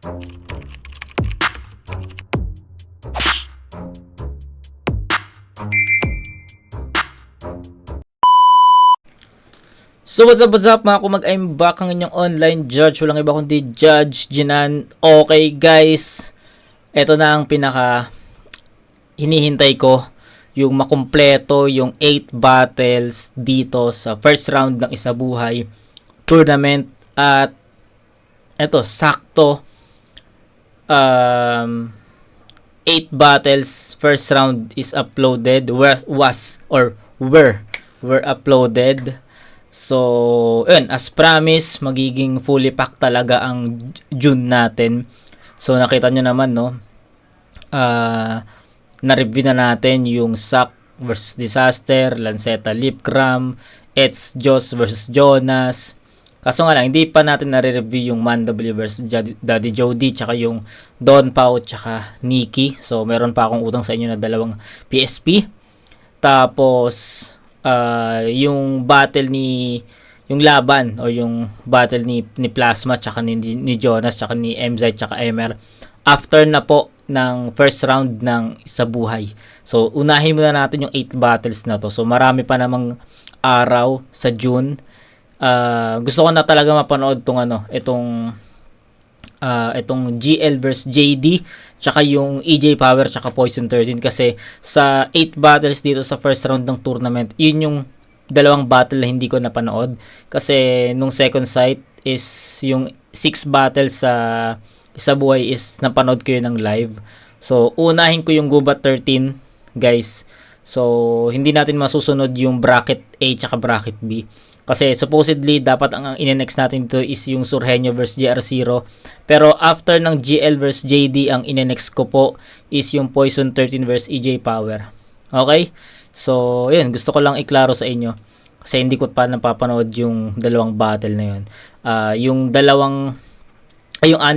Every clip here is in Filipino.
So what's up mga kumag, I'm back ang inyong online judge. Walang iba kundi Judge Jinan. Okay guys, eto na ang pinaka hinihintay ko, yung makumpleto yung 8 battles dito sa first round ng Isa Buhay tournament. At eto, sakto 8 battles first round is uploaded, were uploaded. So, yun, as promised, magiging fully packed talaga ang June natin. So, nakita nyo naman, no? Na-review na natin yung Zack vs Disaster, Lanceta Lipgram, It's Joss vs Jonas. Kaso nga lang, hindi pa natin nare-review yung Mandoble vs Daddy Jody, tsaka yung Don Pao, tsaka Nikki. So, meron pa akong utang sa inyo na dalawang PSP. Tapos, yung battle yung laban o yung battle ni Plasma tsaka ni Jonas tsaka ni MZ tsaka MR after na po ng first round ng Isa Buhay. So unahin muna natin yung 8 battles na to. So marami pa namang araw sa June. Gusto ko na talaga mapanood itong GL vs JD tsaka yung EJ Power tsaka Poison 13, kasi sa 8 battles dito sa first round ng tournament, yun yung dalawang battle na hindi ko napanood, kasi nung second sight is yung 6 battles sa Isa Buhay is napanood ko yun ng live. So unahin ko yung Gubat 13 guys. So hindi natin masusunod yung bracket A tsaka bracket B, kasi supposedly dapat ang ine-next natin dito is yung Surhenyo vs JR0. Pero after ng GL vs JD, ang ine-next ko po is yung Poison 13 vs EJ Power. Okay? So, yun. Gusto ko lang iklaro sa inyo, kasi hindi ko pa napapanood yung dalawang battle na yun. Yung 6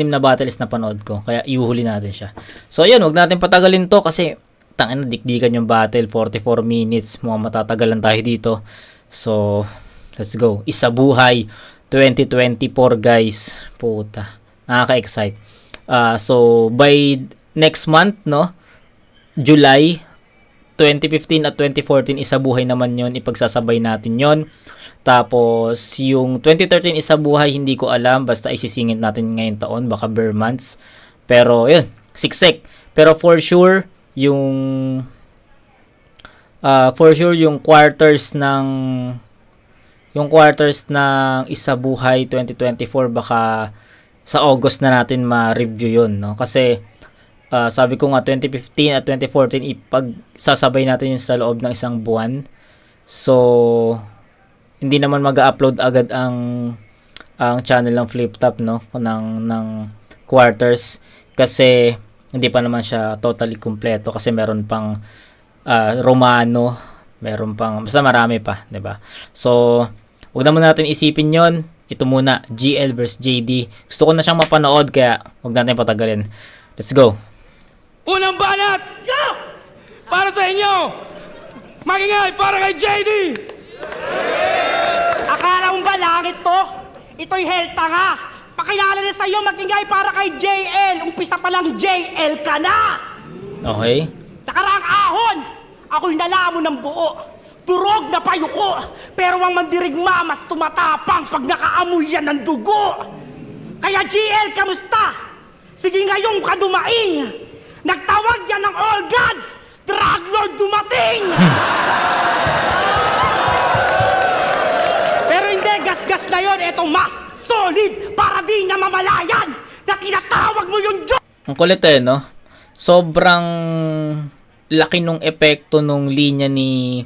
na battle is napanood ko, kaya iuhuli natin siya. So, yun. Huwag natin patagalin to, kasi tangina, dikdikan yung battle. 44 minutes. Mukhang matatagalan tayo dito. So, let's go. Isa Buhay 2024 guys. Puta. Nakaka-excite. So by next month, no? July 2015 at 2014 Isa Buhay naman 'yon. Ipagsasabay natin 'yon. Tapos yung 2013 Isa Buhay hindi ko alam, basta isisingit natin ngayong taon, baka bare months. Pero 'yun, siksik. Pero for sure yung quarters ng Isa Buhay 2024, baka sa August na natin ma-review yun, no? Kasi sabi ko nga 2015 at 2014 ipagsasabay natin yun sa loob ng isang buwan. So hindi naman mag-upload agad ang channel ng Flip Top, no? ng quarters, kasi hindi pa naman siya totally kompleto, kasi meron pang Romano, meron pang, basta marami pa, 'di ba? So huwag naman natin isipin yon. Ito muna, GL vs JD. Gusto ko na siyang mapanood, kaya huwag natin patagalin. Let's go. Unang banat! Para sa inyo! Magingay para kay JD! Akala mo ba langit to? Ito'y helta nga. Pakilala na sa'yo, magingay para kay JL. Umpisa pa lang JL ka na! Okay. Nakaraang ahon, ako'y nalamo ng buo. Durog na payuko, pero ang mandirigma mas tumatapang pag nakaamoy yan ng dugo. Kaya GL, kamusta? Sige ngayong kadumaing. Nagtawag yan ng all gods, drug lord dumating! Pero hindi, gas-gas na yon. Eto mas solid para di na mamalayan na tinatawag mo yung Diyos. Ang kulit no? Sobrang laki nung epekto nung linya ni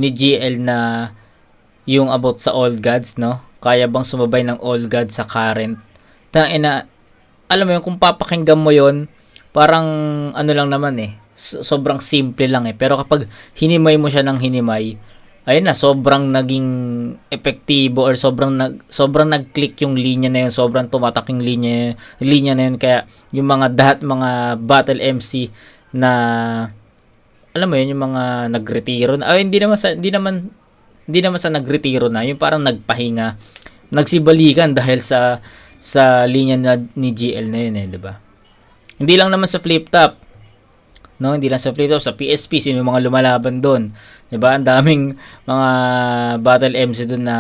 GL na yung about sa all gods, no? Kaya bang sumabay ng all gods sa current? Alam mo yun, kung papakinggan mo yon, parang ano lang naman sobrang simple lang pero kapag hinimay mo siya ng hinimay, ayun na, sobrang naging epektibo, or sobrang nag-click yung linya na yun, sobrang tumatak yung linya na yun, kaya yung mga battle MC na alam mo yun, yung mga nagretiro na, hindi naman sa nagretiro na, yung parang nagpahinga, nagsibalikan dahil sa sa linya ni GL na yun, 'di ba? Hindi lang naman sa flip top. No, hindi lang sa flip top, sa PSP sino yung mga lumalaban doon. 'Di ba? Ang daming mga battle MC doon na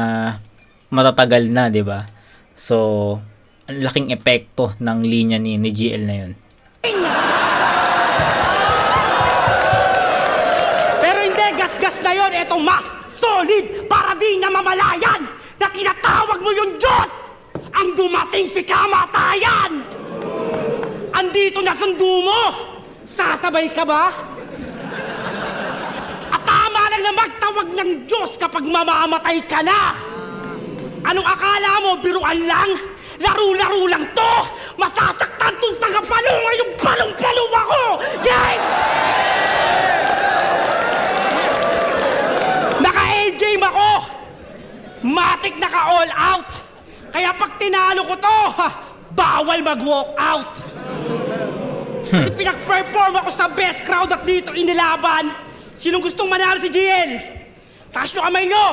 matatagal na, 'di ba? So, ang laking epekto ng linya ni GL na yun. Pero hindi, gas-gas na yon. Ito mas solid para di na mamalayan na tinatawag mo yung Diyos ang dumating si kamatayan. Andito na sundo mo. Sasabay ka ba? At tama lang na magtawag ng Diyos kapag mamamatay ka na. Anong akala mo, biruan lang? Laro-laro lang to! Masasaktan tong sagapalunga yung palong-palong ako! Yay! Naka-8 game ako! Matik naka-all out! Kaya pag tinalo ko to, bawal mag-walk out! Kasi pinag-perform ako sa best crowd at dito inilaban. Sinong gustong manalo si GL? Taas nyo kamay nyo!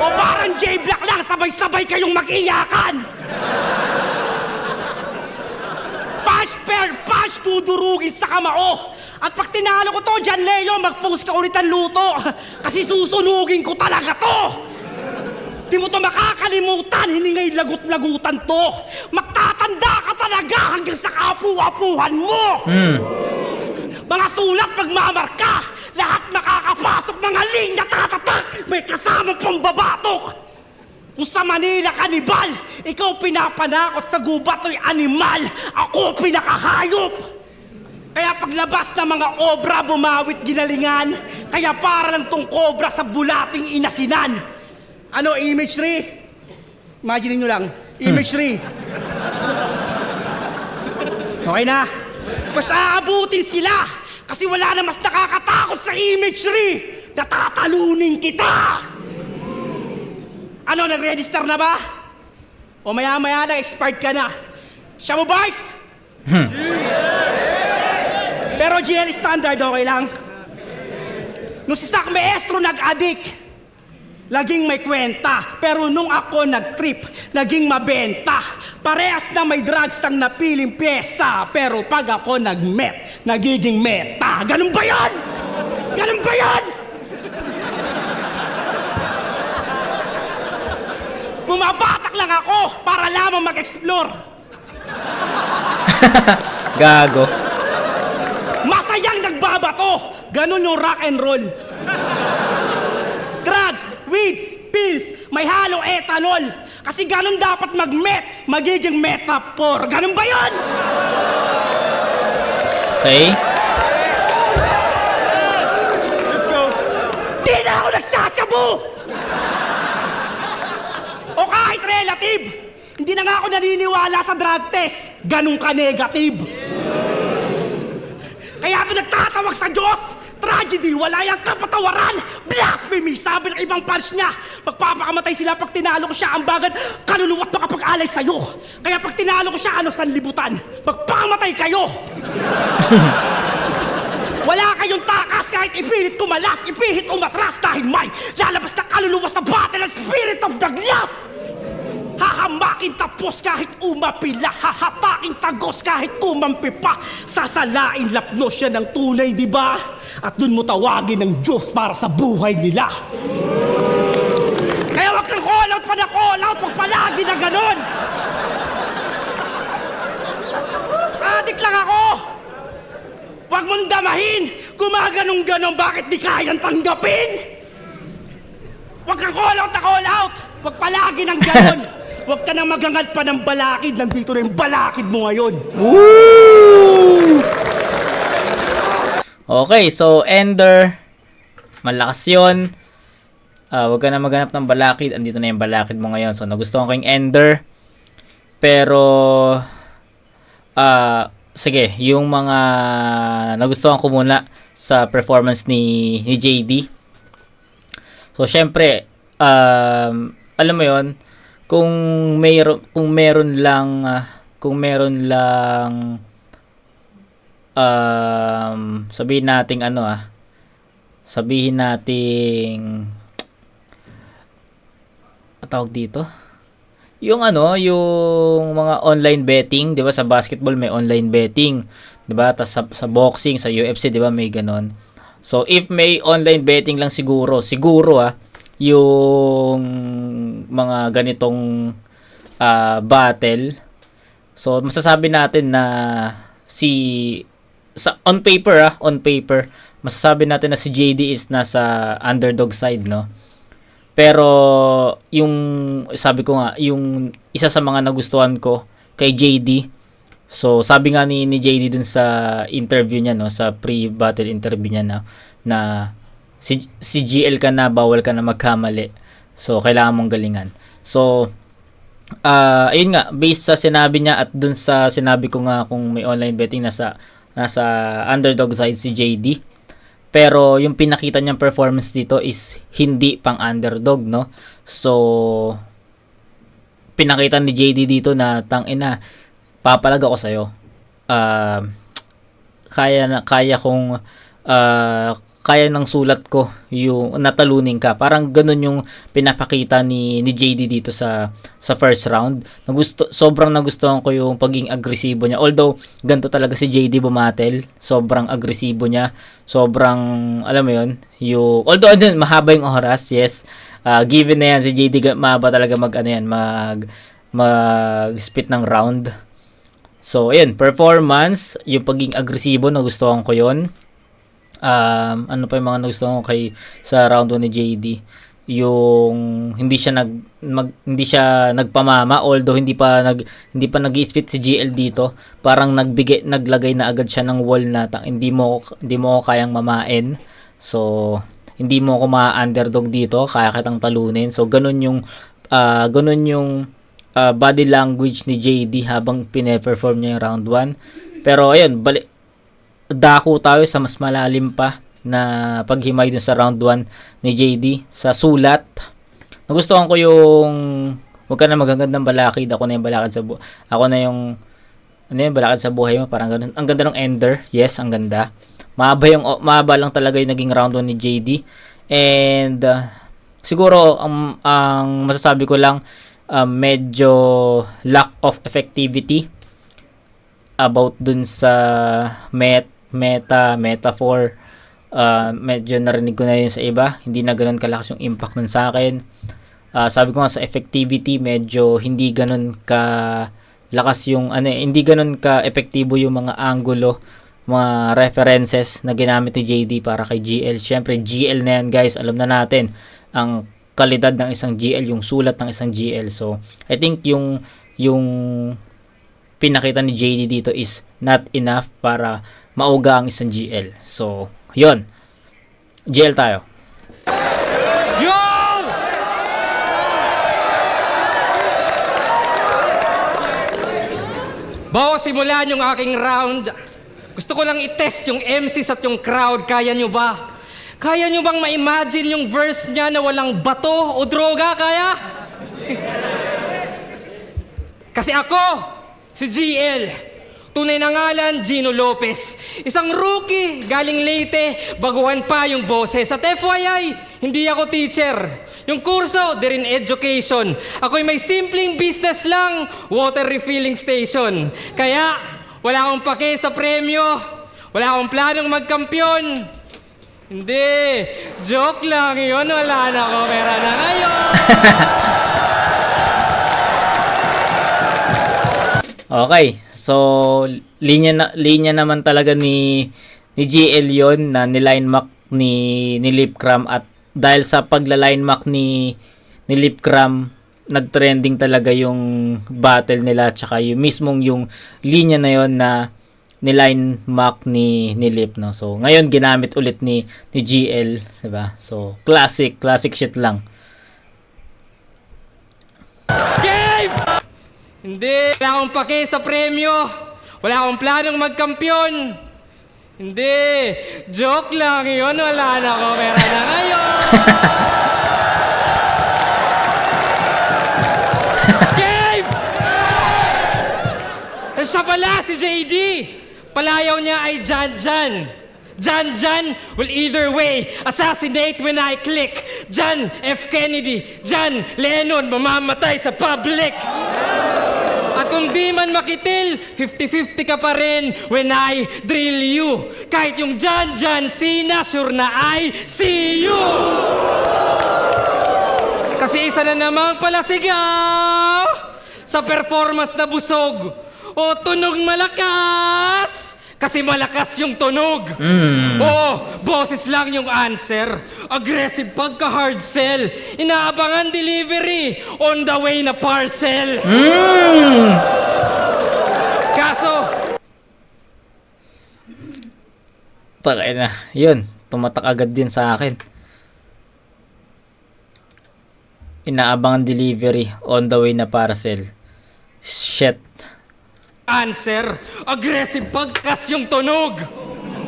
O parang J-Black lang, sabay-sabay kayong mag-iyakan! Punch per punch, tudurugin sa kamao! At pag tinalo ko to, John Leo, mag-post ka ulit ang luto! Kasi susunugin ko talaga to! Di mo to makakalimutan, hindi ngay lagut-lagutan to! Magtatanda ka talaga hanggang sa kapu-apuhan mo! Mga sulat magmamarka, lahat makakapasok, mga linya tatatak, may kasamang pambabatok. Kung sa Manila kanibal, ikaw pinapanakot sa gubat o'y animal, ako pinakahayop. Kaya paglabas ng mga obra, bumawit ginalingan, kaya para lang tong cobra sa bulating inasinan. Ano, imagery? Imagine nyo lang, imagery. Okay na? Basta aabutin sila! Kasi wala na mas nakakatakot sa imagery! Natatalunin kita! Ano, nag-register na ba? O maya-maya lang, expired ka na. Siya mo, boys? Pero GL standard, okay lang? Nung si Sak Maestro nag-addict, laging may kwenta. Pero nung ako nag-trip, naging mabenta. Parehas na may drugs tang napiling pyesa. Pero pag ako nag-met, nagiging meta. Ganun ba yan? Ganun ba yan? Bumabatak lang ako para lamang mag-explore. Gago. Masayang nagbabato. Ganun yung rock and roll. Drugs, weeds, pills, may halong ethanol. Kasi ganun dapat mag-met, magiging metaphor. Ganun ba yun? Okay? Let's go. Di na ako nagsasabu! O kahit relative, hindi na nga ako naniniwala sa drug test. Ganun ka negative. Kaya ako nagtatawag sa Diyos. Tragedy, wala yung kapatawaran. Blasphemy, sabi ng ibang fans niya. Magpapakamatay sila pag tinalo ko siya ang bagad. Kaluluwa't makapag-alay sa'yo. Kaya pag tinalo ko siya, ano sanlibutan? Magpakamatay kayo. Wala kayong takas kahit ipilit kumalas, ipihit umatras dahil may lalabas na kaluluwa sa battle ng spirit of the glass. Hahamakin tapos kahit umapila, hahatakin tagos kahit kumampi pa. Sasalain lapnos siya ng tunay, di ba? At dun mo tawagin ng Diyos para sa buhay nila. Kaya wag kang call out pa na call out, wag palagi na ganon. Adik lang ako. Wag mong damahin, gumaganong-ganon, bakit di kayang tanggapin? Wag kang call out na call out, wag palagi ng ganon. Huwag ka na magangad pa ng balakid. Nandito na yung balakid mo ngayon. Woo! Okay, so Ender, malakas yun. Huwag ka na maghanap ng balakid. Andito na yung balakid mo ngayon. So, nagustuhan ko yung Ender. Pero, sige, yung mga nagustuhan ko muna sa performance ni JD. So, syempre, alam mo yon, kung meron lang sabihin nating sabihin nating tawag dito, yung ano, yung mga online betting, 'di ba sa basketball may online betting, 'di ba? Tas sa boxing, sa UFC, 'di ba may ganon. So if may online betting lang siguro yung mga ganitong battle. So masasabi natin na si on paper masasabi natin na si JD is nasa underdog side, no? Pero yung sabi ko nga, yung isa sa mga nagustuhan ko kay JD, so sabi nga ni JD dun sa interview niya, no, sa pre-battle interview niya na si GL ka na, bawal ka na magkamali. So kailangan mong galingan. So ayun nga, based sa sinabi niya at dun sa sinabi ko nga kung may online betting nasa underdog side si JD. Pero yung pinakita niyang performance dito is hindi pang underdog, no? So pinakita ni JD dito na tangina, papalag ako sa'yo. Kaya ng sulat ko yung natalunin ka. Parang ganun yung pinapakita ni JD dito sa first round. Sobrang nagustuhan ko yung pagiging agresibo niya. Although ganito talaga si JD bumatel, sobrang agresibo niya. Sobrang alam mo yun, although mahaba yung oras, yes. Given na yan si JD, mahaba talaga mag spit ng round. So ayun, performance, yung pagiging agresibo, nagustuhan ko yun. Ano pa yung mga nagustuhan ko sa round 1 ni JD, yung hindi siya nagpamama, although hindi pa nag-spit si GL dito. Parang naglagay na agad siya ng wall na hindi mo ko kayang mamain. So hindi mo ko ma-underdog dito, kaya kitang talunin. So ganun yung body language ni JD habang pine-perform niya yung round 1. Pero ayun, dako tayo sa mas malalim pa na paghimay dun sa round 1 ni JD sa sulat. Nagustuhan ko yung wag ka na magagandang balakid, ako na yung balakid sa buhay mo, parang ganun. Ang ganda ng ender, yes, ang ganda. Mahaba lang talaga yung naging round 1 ni JD. And siguro ang masasabi ko lang, medyo lack of effectivity about dun sa metaphor. Medyo narinig ko na yun sa iba, hindi na ganoon kalakas yung impact nun sa akin. Sabi ko nga sa effectivity, medyo hindi ganoon ka lakas yung hindi ganoon ka epektibo yung mga angulo, mga references na ginamit ni JD para kay GL. Syempre GL na yan, guys, alam na natin ang kalidad ng isang GL, yung sulat ng isang GL. So I think yung pinakita ni JD dito is not enough para mauga ang isang GL. So, yun. GL tayo. Yo! Bago simulan yung aking round, gusto ko lang i-test yung MCs at yung crowd. Kaya nyo ba? Kaya nyo bang ma-imagine yung verse niya na walang bato o droga? Kaya? Kasi ako, si GL, tunay na ngalan, Gino Lopez. Isang rookie, galing Leyte, baguhan pa yung boses. At FYI, hindi ako teacher. Yung kurso, Derin Education. Ako'y may simpleng business lang, water refilling station. Kaya, wala akong pake sa premyo. Wala akong planong magkampiyon. Hindi, joke lang yun. Wala na ako, pera na ngayon. Okay, so linya naman talaga ni GL yon na niline mark ni Lipcram, at dahil sa pagla-line mark ni Lipcram, nag-trending talaga yung battle nila, tsaka yung mismong yung linya na yon na niline mark ni Lip, no. So ngayon ginamit ulit ni GL, 'di ba? So classic shit lang. Game! Hindi, wala akong pake sa premyo. Wala akong planong magkampiyon. Hindi, joke lang yun. Wala na ako, pera na ngayon. Game! Isa pala si JD. Palayaw niya ay Jan Jan. John John will either way assassinate when I click. John F. Kennedy, John Lennon mamamatay sa public. At kung di man makitil, 50-50 ka pa rin when I drill you. Kahit yung John John Cena, sure na I see you. Kasi isa na namang pala sigaw sa performance na busog o tunog malakas. Kasi malakas yung tunog. Oo, boses lang yung answer. Aggressive pagka hard sell. Inaabangan delivery. On the way na parcel. Kaso, Takay na. Yun. Tumatak agad din sa akin. Inaabangan delivery. On the way na parcel. Shit. answer, aggressive pagkas yung tunog.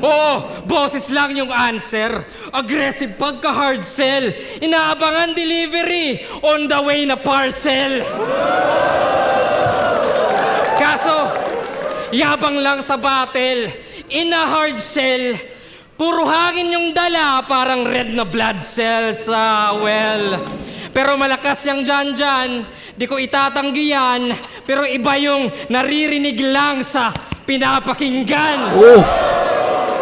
Oo, boses lang yung answer. Aggressive pagka hard sell. Inaabangan delivery. On the way na parcel. Kaso, yabang lang sa battle. In a hard sell, puro hangin yung dala, parang red na blood cells. Well, pero malakas yung dyan. Di ko itatanggi yan. Pero iba yung naririnig lang sa pinapakinggan. Oh.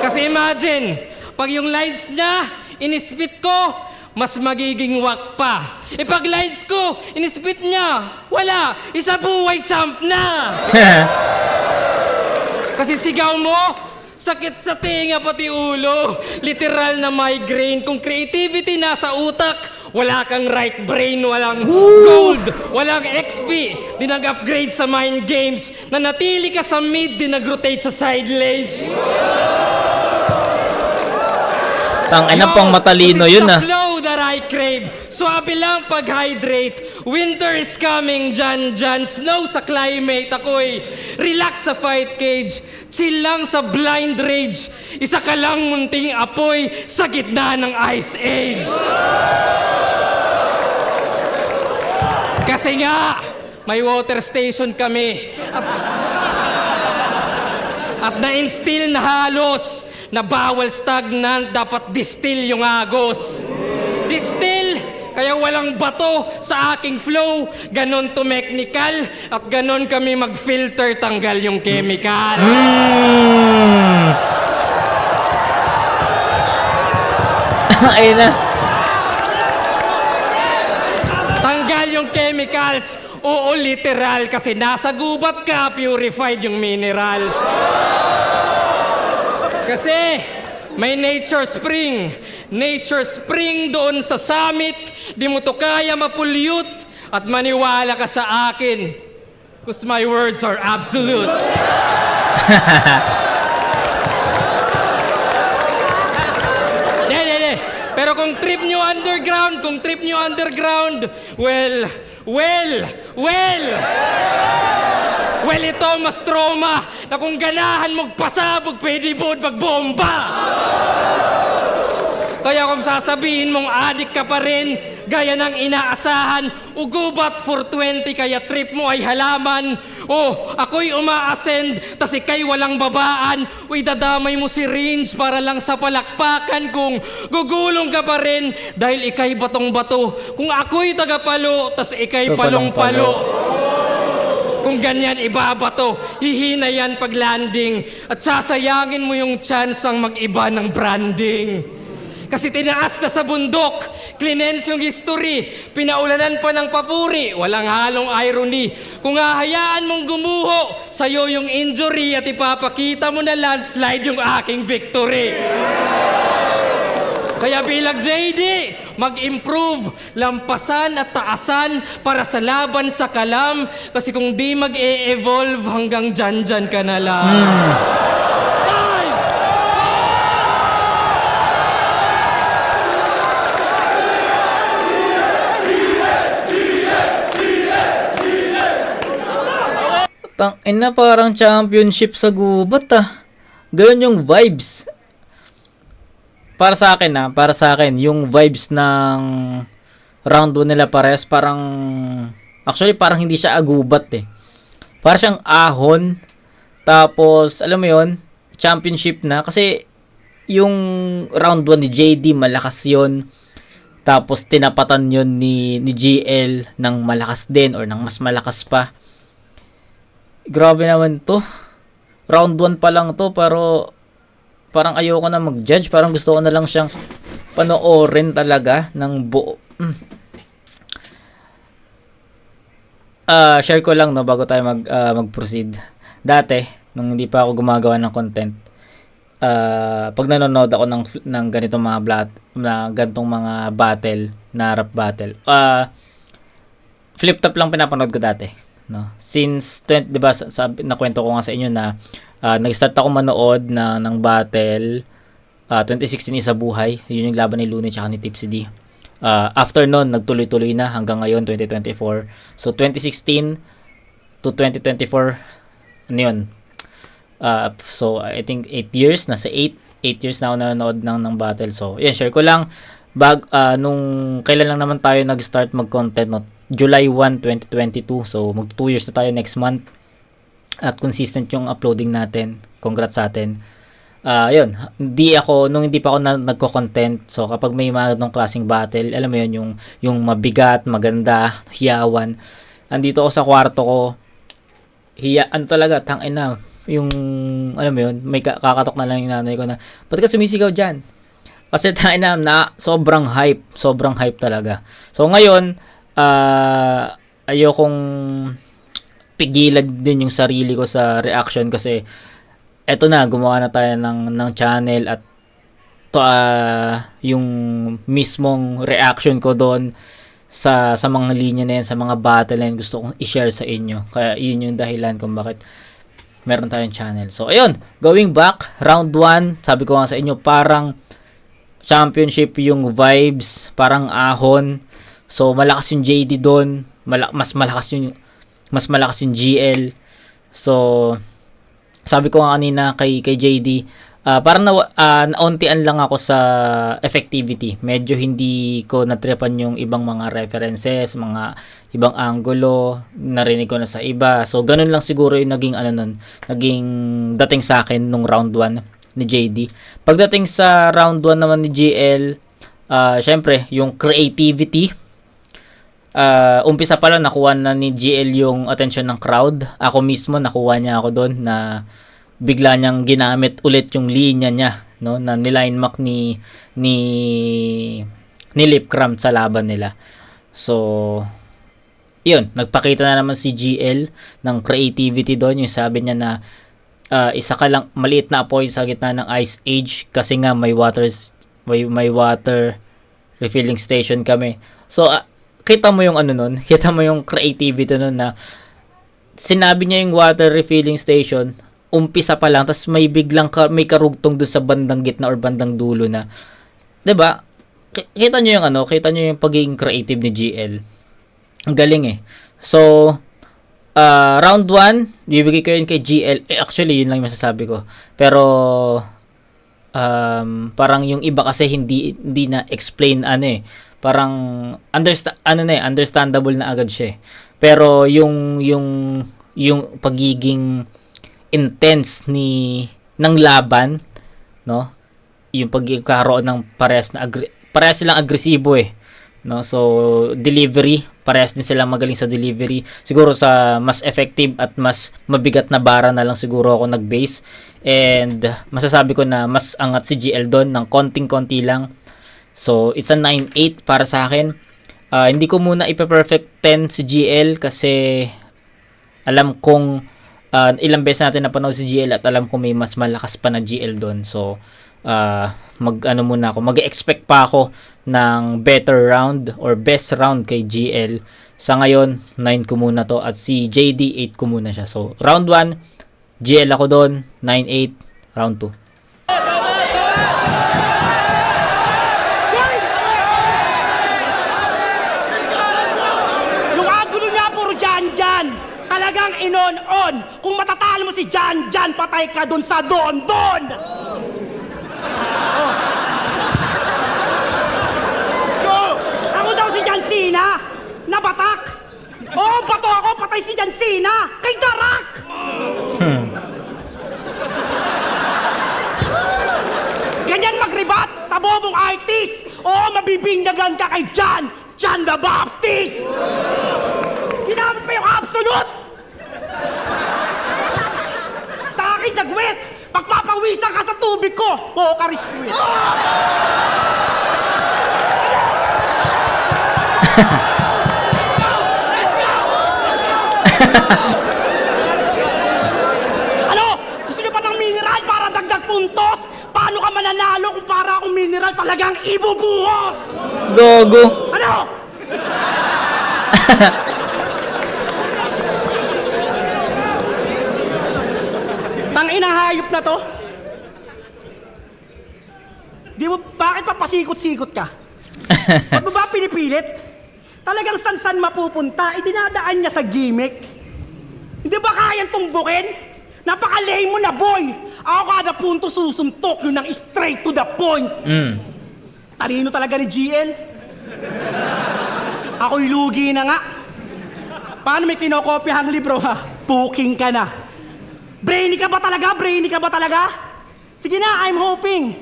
Kasi imagine, pag yung lines niya, inispit ko, mas magiging wak pa. E pag lines ko, inispit niya, wala, isa buhay champ na. Kasi sigaw mo, sakit sa tinga pati ulo, literal na migraine. Kung creativity nasa utak, wala kang right brain, walang gold, walang XP, di nag-upgrade sa mind games, nanatili ka sa mid, di nag-rotate sa side lanes. Tangina pang matalino yun ah. This is the flow that I crave. Swabe lang pag-hydrate. Winter is coming, Jan. Snow sa climate. Ako'y relax sa fight cage. Chill lang sa blind rage. Isa ka lang munting apoy sa gitna ng ice age. Kasi nga, may water station kami. At na-instill na halos na bawal stagnant, dapat distill yung agos. Distill, kaya walang bato sa aking flow. Ganon to technical, at ganon kami mag-filter, tanggal yung chemical. Ayun na. Tanggal yung chemicals. Oo, literal, kasi nasa gubat ka, purified yung minerals. Kasi may nature spring. Nature spring doon sa summit. Di mo to kaya mapulyut at maniwala ka sa akin. Because my words are absolute. De. Pero kung trip nyo underground, well, ito mas trauma na kung ganahan mong pasabog, pwede po magbomba. Kaya kung sasabihin mong adik ka pa rin, gaya ng inaasahan, ugubat for 20, kaya trip mo ay halaman. Oh, ako'y uma-ascend, tas ikay walang babaan. Uy, dadamay mo si Range para lang sa palakpakan. Kung gugulong ka pa rin, dahil ikay batong-bato. Kung ako'y tagapalo, tas ikay palong-palo. Kung ganyan ibabato, hihina yan pag landing at sasayangin mo yung chance ang mag-iba ng branding. Kasi tinaas na sa bundok, cleanse yung history, pinaulanan pa ng papuri, walang halong irony. Kung hahayaan mong gumuho, sa'yo yung injury at ipapakita mo na landslide yung aking victory. Kaya bilang JD, mag-improve, lampasan at taasan para sa laban sa kalam. Kasi kung di mag-e-evolve, hanggang dyan ka na lang. Ay! Tangina parang championship sa gubat ah. Ganun yung vibes. Para sa akin, yung vibes ng round 1 nila pares parang hindi siya agubat eh. Para siyang ahon. Tapos, alam mo yon, championship na. Kasi, yung round 1 ni JD, malakas yun. Tapos tinapatan yun ni GL ng malakas din or ng mas malakas pa. Grabe naman to. Round 1 pa lang to, pero parang ayoko na mag-judge. Parang gusto ko na lang siyang panoorin talaga ng buo. Share ko lang no bago tayo mag-proceed. Dati, nung hindi pa ako gumagawa ng content, pag nanonood ako ng ganitong ganitong mga battle, na rap battle, flip top lang pinapanood ko dati, no? Since 'di ba, nakwento ko nga sa inyo na nag-start ako manood ng battle 2016 Isa Buhay, yun yung laban ni Looney tsaka ni Tipsy D. After nun, nagtuloy-tuloy na hanggang ngayon 2024. So 2016 to 2024, ano yun? So I think 8 years, nasa 8 years na ako nanonood ng battle. So yan, share ko lang nung kailan lang naman tayo nag-start mag-content, no? July 1, 2022. So mag 2 years na tayo next month. At consistent yung uploading natin. Congrats sa atin. Yun, nung hindi pa ako nagko-content, so kapag may mga ganong klaseng battle, alam mo yun, yung mabigat, maganda, hiyawan, andito ako sa kwarto ko, talaga, tangina, yung, alam mo yun, may kakatok na lang yung nanay ko na, ba't ka sumisigaw dyan? Kasi tangina, sobrang hype talaga. So ngayon, ayokong pigilan din yung sarili ko sa reaction kasi eto na, gumawa na tayo ng channel at yung mismong reaction ko doon sa mga linya na yan, sa mga battle na yan, gusto kong i-share sa inyo. Kaya yun yung dahilan kung bakit meron tayong channel. So ayun, going back, round 1, sabi ko nga sa inyo, parang championship yung vibes, parang ahon. So malakas yung JD doon, mas malakas yung GL. So sabi ko nga kanina kay JD, parang nauntian lang ako sa effectivity. Medyo hindi ko natripan yung ibang mga references, mga ibang angulo, narinig ko na sa iba. So ganun lang siguro yung naging dating sa akin nung round 1 ni JD. Pagdating sa round 1 naman ni GL, syempre yung creativity, umpisa pa lang nakuha na ni GL yung attention ng crowd. Ako mismo nakuha niya ako doon na bigla niyang ginamit ulit yung linya niya, no, na niline mark ni Lipcram sa laban nila. So yun, nagpakita na naman si GL ng creativity doon. Yung sabi niya na isa ka lang, maliit na apoy sa gitna ng Ice Age kasi nga may water refilling station kami. So kita mo yung kita mo yung creativity nun na sinabi niya yung water refilling station, umpisa pa lang, tapos may biglang may karugtong doon sa bandang gitna or bandang dulo na, 'di ba? Kita niyo yung pagiging creative ni GL. Ang galing eh. So round 1, bibigay ko yun kay GL. Actually, yun lang yung masasabi ko. Pero parang yung iba kasi hindi na explain parang understandable na agad siya. Pero yung pagiging intense ng laban, no? Yung pagkakaroon ng parehas silang agresibo no? So delivery, parehas din silang magaling sa delivery. Siguro sa mas effective at mas mabigat na bara na lang siguro ako nag-base. And masasabi ko na mas angat si GL doon ng konting-konti lang. So, it's a 9-8 para sa akin. Hindi ko muna ipa-perfect 10 si GL kasi alam kong ilang beses natin napanood si GL at alam kong may mas malakas pa na GL doon. So, mag-expect pa ako ng better round or best round kay GL. Sa ngayon, 9 ko muna to at si JD 8 ko muna siya. So, round 1, GL ako doon, 9-8, round 2. Talagang inon-on. Kung matatalo mo si Jan, patay ka dun sa Don. Let's go! Ako daw si John Cena, nabatak. Bato ako, patay si John Cena, kay Darak. makipagribat sa bobong artist. Oo, mabibinyagan ka kay John the Baptist. Ginamit pa yung absolute. Sa akin, nagwet. Pagpapawisan ka sa tubig ko. Pokaris wet. Ano? Gusto niyo pa ng mineral para dagdag puntos? Paano ka mananalo kung para akong mineral talagang ibubuhos? Gogo. Ano? Tanginang hayop na to. Di mo, bakit pa pasikot-sikot ka? Ba't mo ba pinipilit? Talagang san-san mapupunta, idinadaan niya sa gimmick. Hindi ba kayang tumbukin? Napaka-lame mo na, boy! Ako kada punto susuntok, yun ang straight to the point. Talino talaga ni GL. Ako'y lugi na nga. Paano may kinokopyahang libro, ha? Booking ka na. Brainy ka ba talaga? Brainy ka ba talaga? Sige na, I'm hoping.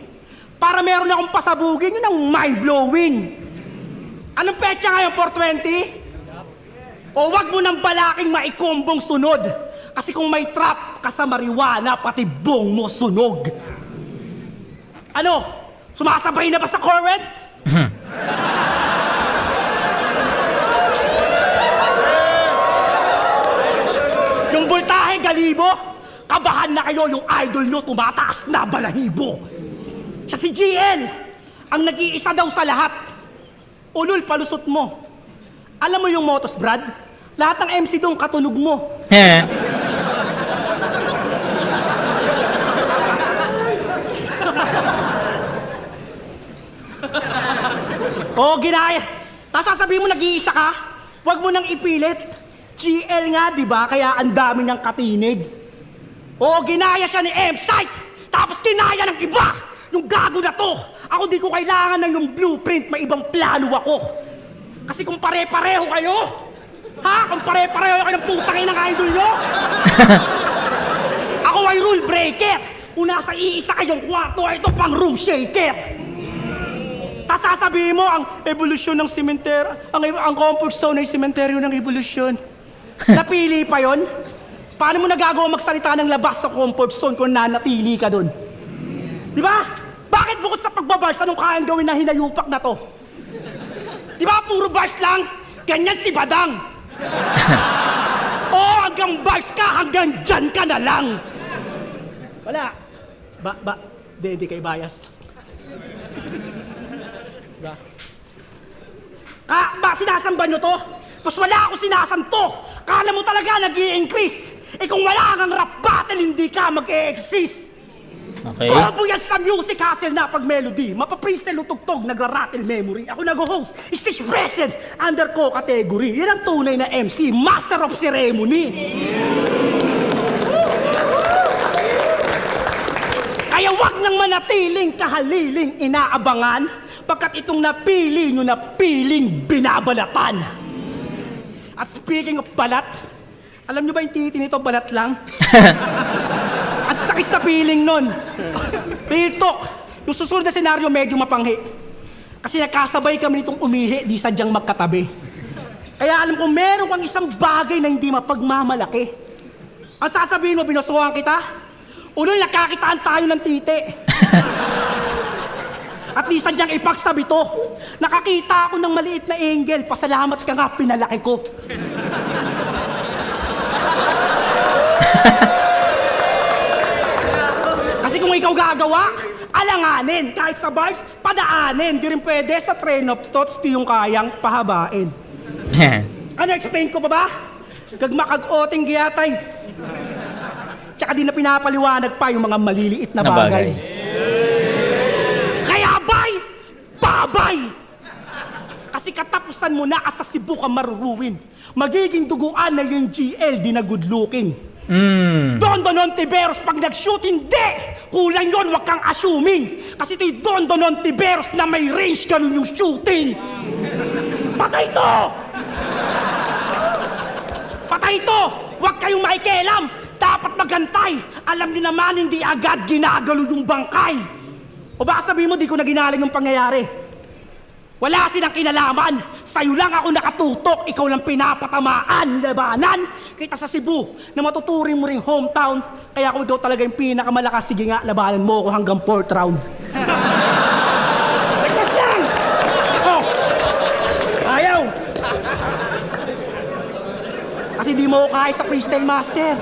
Para meron akong pasabugin, yun ang mind-blowing. Anong petsa ngayon, 420? O wag mo nang balaking maikombong sunod. Kasi kung may trap ka sa marijuana, pati bong mo sunog. Ano? Sumasabay na ba sa Corvette? Yung voltahe, galibo? Kabahan na kayo, yung idol nyo tumataas na balahibo. Siya si GL, ang nag-iisa daw sa lahat. Ulul, palusot mo. Alam mo yung motos, Brad? Lahat ng MC doon katunog mo. Oo, ginaya. Tapos sasabihin mo nag-iisa ka, huwag mo nang ipilit. GL nga, di ba? Kaya ang dami niyang katinig. Oo, ginaya siya ni M-Site. Tapos kinaya ng iba. Yung gago na to. Ako di ko kailangan ng yung blueprint. May ibang plano ako. Kasi kung pare-pareho kayo, ha? Kung pare-pareho kayo ng putang inang idol nyo, ako ay rule breaker. Kung nasa iisa kayong kwarto, ay ito pang room shaker. Tas sasabihin mo, ang evolusyon ng sementeryo, ang comfort zone ay sementeryo ng evolusyon. Napili pa yon? Paano mo nagagawa magsalita ng labas sa comfort zone kung nanatili ka doon? Di ba? Bakit bukod sa pagbabars, anong kayang gawin na hinayupak na to? Di ba, puro bars lang? Ganyan si Badang. Oo, hanggang bars ka, hanggang dyan ka na lang. Wala. Hindi kayo bias. Diba? Sinasamba nyo to? Mas wala ako sinasanto. Kala mo talaga nag-i-increase. Eh kung wala kang rap battle, hindi ka mag-e-exist. Okay. Combo yan sa music hustle na pag melody. Mapa-freestyle o tugtog, nagra-rattle memory. Ako nag-host, stage presence, under ko category. Yan ang tunay na MC, master of ceremony. Kaya wag nang manatiling kahaliling inaabangan pagkat itong napili nyo na piling binabalatan. At speaking of balat, alam nyo ba yung titi nito balat lang? Ang sakit sa feeling nun. Real talk, yung susunod na senaryo medyo mapanghi. Kasi nakasabay kami nitong umihi, di sadyang magkatabi. Kaya alam ko meron kang isang bagay na hindi mapagmamalaki. Ang sasabihin mo, binusuhan kita? Unol, nakakitaan tayo ng titi. At di sadyang ipagsabi to. Nakakita ako ng maliit na angel, pasalamat ka nga, pinalaki ko. Kasi kung ikaw gagawa, alanganin. Kahit sa bars, padaanin. Di rin pwede sa train of thoughts, di yung kayang pahabain. Ano, explain ko pa ba? Gagmakag-oting giyatay. Tsaka di na pinapaliwanag pa yung mga maliliit na bagay. Kaya bay, babay! Kasi katapusan mo na at sa Cebu ka maruruwin. Magiging duguan na yung GL, di na good looking. Don Ontiveros pag nag-shoot, hindi! Kulang yun, wag kang assuming. Kasi ito'y Don Ontiveros na may range, ganun yung shooting. Patay to! Patay to! Wag kayong makikialam! Dapat magantay! Alam niyo naman, hindi agad ginagalo yung bangkay. O baka sabihin mo di ko na ginaling ng pangyayari? Wala silang kinalaman. Sa'yo lang ako nakatutok. Ikaw lang pinapatamaan, labanan. Kita sa Cebu, na matuturing mo ring hometown. Kaya ako ikaw talaga yung pinakamalakas. Sige nga, labanan mo ako hanggang 4th round. Lagpas lang! Oh! Ayaw! Kasi di mo ako kaya sa freestyle master.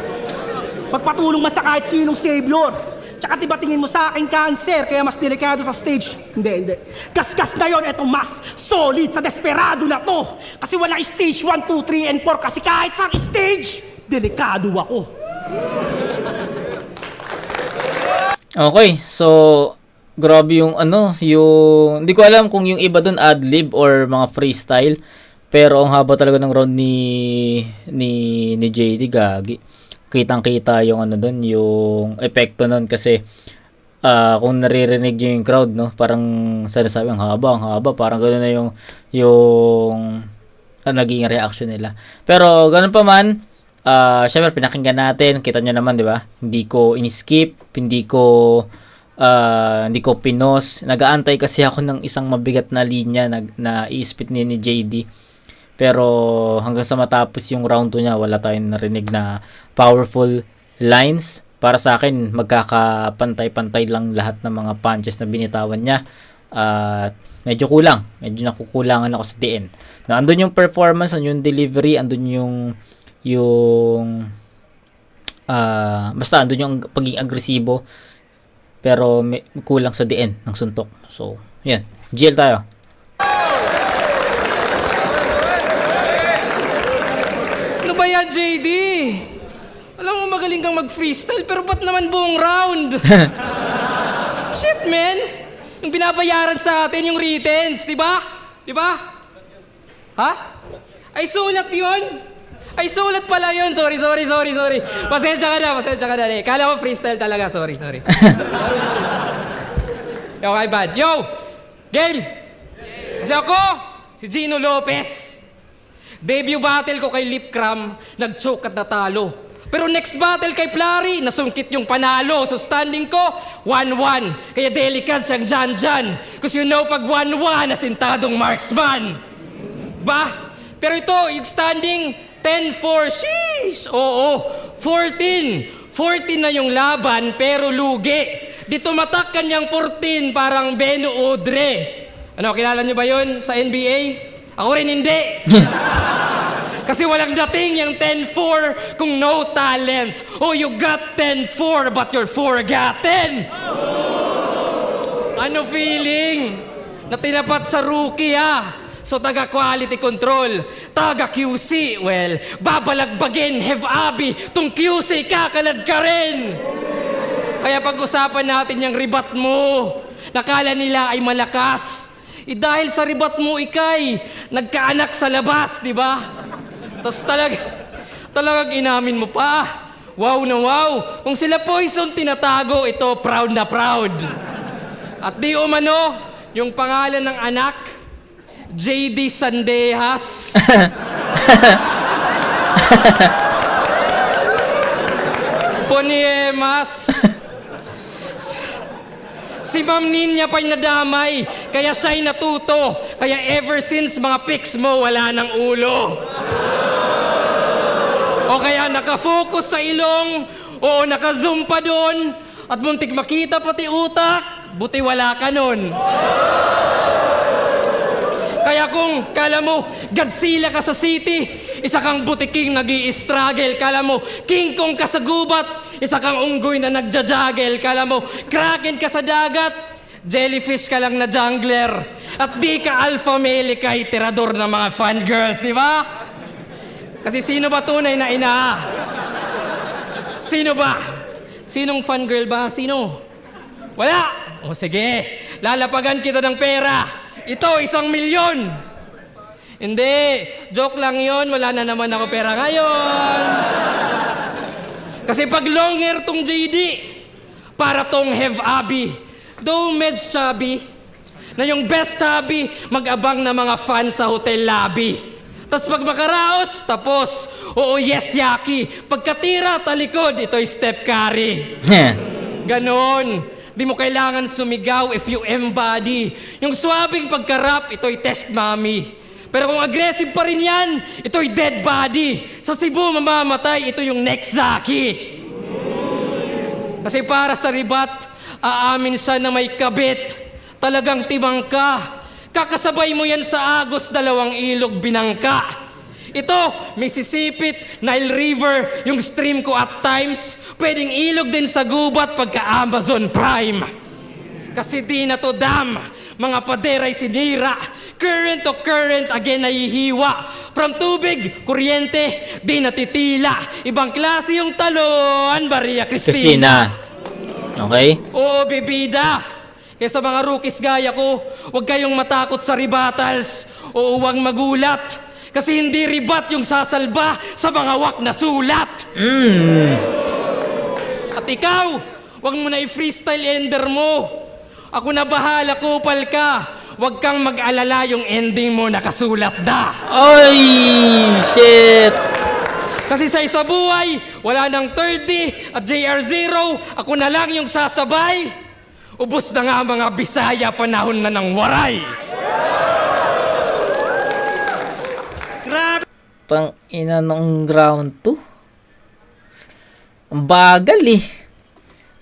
Magpatulong man sa kahit sinong savior. Tsaka diba tingin mo sa akin cancer, kaya mas delikado sa stage? Hindi. Gasgas na yon, eto mas solid sa desperado na to. Kasi walang stage 1, 2, 3, and 4. Kasi kahit sa stage, delikado ako. Okay, so grabe yung hindi ko alam kung yung iba doon ad-lib or mga freestyle, pero ang haba talaga ng round ni JD, gagi. Kitang-kita yung doon, yung epekto nun kasi kung naririnig niyo yung crowd, no, parang sinasabi ang haba, parang ganoon na yung naging reaction nila. Pero ganun pa man, syempre pinakinggan natin, kita nyo naman, di ba? Hindi ko in-skip, hindi ko pinos. Nag-aantay kasi ako ng isang mabigat na linya na i-spit ni JD. Pero hanggang sa matapos yung round 2 niya, wala tayong narinig na powerful lines. Para sa akin, magkakapantay-pantay lang lahat ng mga punches na binitawan niya. Medyo nakukulangan ako sa DN. Na andun yung performance, andun yung delivery, andun basta andun yung pagiging agresibo. Pero may kulang sa DN ng suntok. So, yan. GL tayo. Ano ba yan, JD? Alam mo, magaling kang mag-freestyle, pero ba't naman buong round? Shit, man! Yung binabayaran sa atin, yung writtens, di ba? Di ba? Ha? Ay, sulat yun? Ay, sulat pala yun. Sorry. Pasensya ka na. Kala ko freestyle talaga. Sorry. Yo, my bad. Yo! Game! Kasi ako, si Gino Lopez. Debut battle ko kay Lip Cram, nag-choke at natalo. Pero next battle kay Flurry, nasungkit yung panalo. So standing ko, 1-1. Kaya delicate siyang dyan. Kasi you know, pag 1-1, asintadong marksman. Ba? Pero ito, yung standing, 10-4. Sheesh! Oo, 14. 14 na yung laban, pero lugi. Di tumatak kanyang 14, parang Beno Udre. Ano, kilala nyo ba yun sa NBA? Ako rin hindi. Kasi walang dating yung 10-4 kung no talent. Oh, you got 10-4 but you're forgotten. Ano feeling? Na tinapat sa rookie, So, taga-quality control, taga-QC, well, babalagbagin, have abi, tong QC, kakalad ka rin. Kaya pag-usapan natin yung ribat mo. Nakala nila ay malakas. Dahil sa ribat mo, ikay, nagkaanak sa labas, di ba? Tapos talagang inamin mo pa. Wow na wow. Kung sila Poison tinatago, ito proud na proud. At di umano, yung pangalan ng anak, JD Sandejas. Poniemas. Si Ma'am Ninya pa'y nadamay, kaya siya'y natuto. Kaya ever since mga pics mo, wala ng ulo. O kaya nakafocus sa ilong, o nakazoom pa doon, at muntik makita pati utak, buti wala ka nun. Kaya kung kala mo, Godzilla ka sa city, isa kang butiking nag-i-struggle. Kala mo, King Kong ka sa gubat, isa kang unggoy na nagja-juggle. Kala mo, Kraken ka sa dagat, jellyfish ka lang na jungler. At di ka alpha male, ka itirador ng mga fangirls, di ba? Kasi sino ba tunay na ina? Sino ba? Sinong fangirl ba? Sino? Wala! O sige, lalapagan kita ng pera. Ito, 1 milyon. Hindi, joke lang yon. Wala na naman ako pera ngayon. Kasi pag long hair tong JD, para tong have abi. Though meds chubby, na yung best hobby, mag-abang na mga fans sa hotel lobby. Tapos pag makaraos, tapos. Oo, yes, Yaki. Pagkatira, talikod, ito'y step carry. Ganon. Di mo kailangan sumigaw if you embody. Yung swabing pagka-rap, ito'y test mommy. Pero kung aggressive pa rin yan, ito'y dead body. Sa Cebu mamamatay, ito yung next Zaki. Kasi para sa ribat, aamin siya na may kabit. Talagang timang ka. Kakasabay mo yan sa Agos, 2 ilog binangka. Ito, Mississippi, Nile River, yung stream ko at times. Pwedeng ilog din sa gubat pagka Amazon Prime. Kasi di na to dam, mga paderay sinira. Current to current, again nahihiwa. From tubig, kuryente, di natitila. Ibang klase yung talon, Maria Cristina. Okay? Oo, bebida. Kaya sa mga rookies gaya ko, huwag kayong matakot sa rebuttals o huwag magulat. Kasi hindi ribat yung sasalba sa mga wak na sulat. At ikaw, huwag mo na i-freestyle ender mo. Ako na bahala, kupal ka. Huwag kang mag-alala, yung ending mo nakasulat na. Oy! Shit! Kasi sa isa buhay, wala nang 30 at JR0, ako na lang yung sasabay. Ubus na nga mga Bisaya, panahon na ng waray. Grabe. Tang ina nung round 2. Ang bagal eh.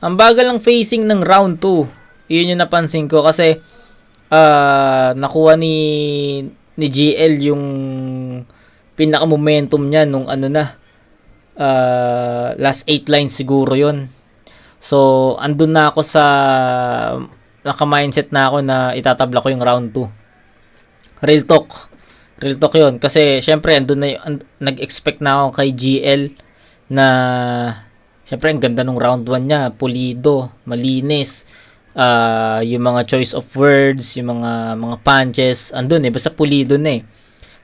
Ang bagal ng facing ng round 2. Yun yung napansin ko kasi nakuha ni GL yung pinaka-momentum niya nung ano na last 8 lines siguro yon. So andun na ako sa naka-mindset na ako na itatabla ko yung round 2. Real talk yun kasi syempre andun na nag-expect na ako kay GL na syempre ang ganda nung round 1 niya, pulido, malinis. Yung mga choice of words, yung mga punches, andun eh, basta pulido na eh.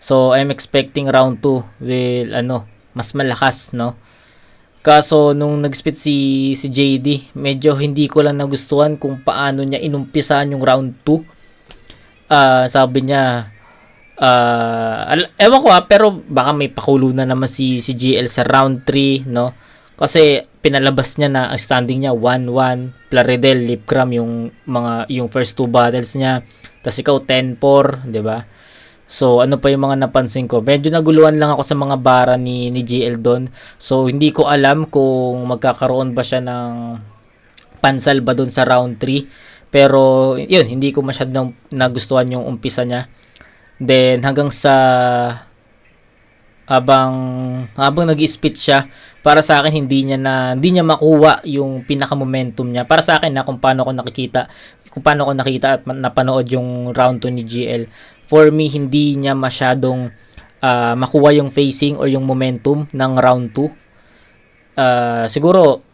So, I'm expecting round 2 will, mas malakas, no? Kaso, nung nag-spit si JD, medyo hindi ko lang nagustuhan kung paano niya inumpisahan yung round 2. Sabi niya, ewan ko pero baka may pakulo na naman si GL sa round 3, no? Kasi pinalabas niya na ang standing niya 1-1, Plaridel, Lipcram yung first 2 battles niya. Tapos ikaw 10-4, 'di ba? So ano pa yung mga napansin ko? Medyo naguluhan lang ako sa mga bara ni GL doon. So hindi ko alam kung magkakaroon ba siya ng pansal ba doon sa round 3. Pero yun, hindi ko masyadong nagustuhan yung umpisa niya. Then hanggang sa habang nag-spit siya, para sa akin hindi niya makuha yung pinaka-momentum niya. Para sa akin na kung paano ko nakita at napanood yung round 2 ni GL, for me hindi niya masyadong makuha yung facing or yung momentum ng round 2. Siguro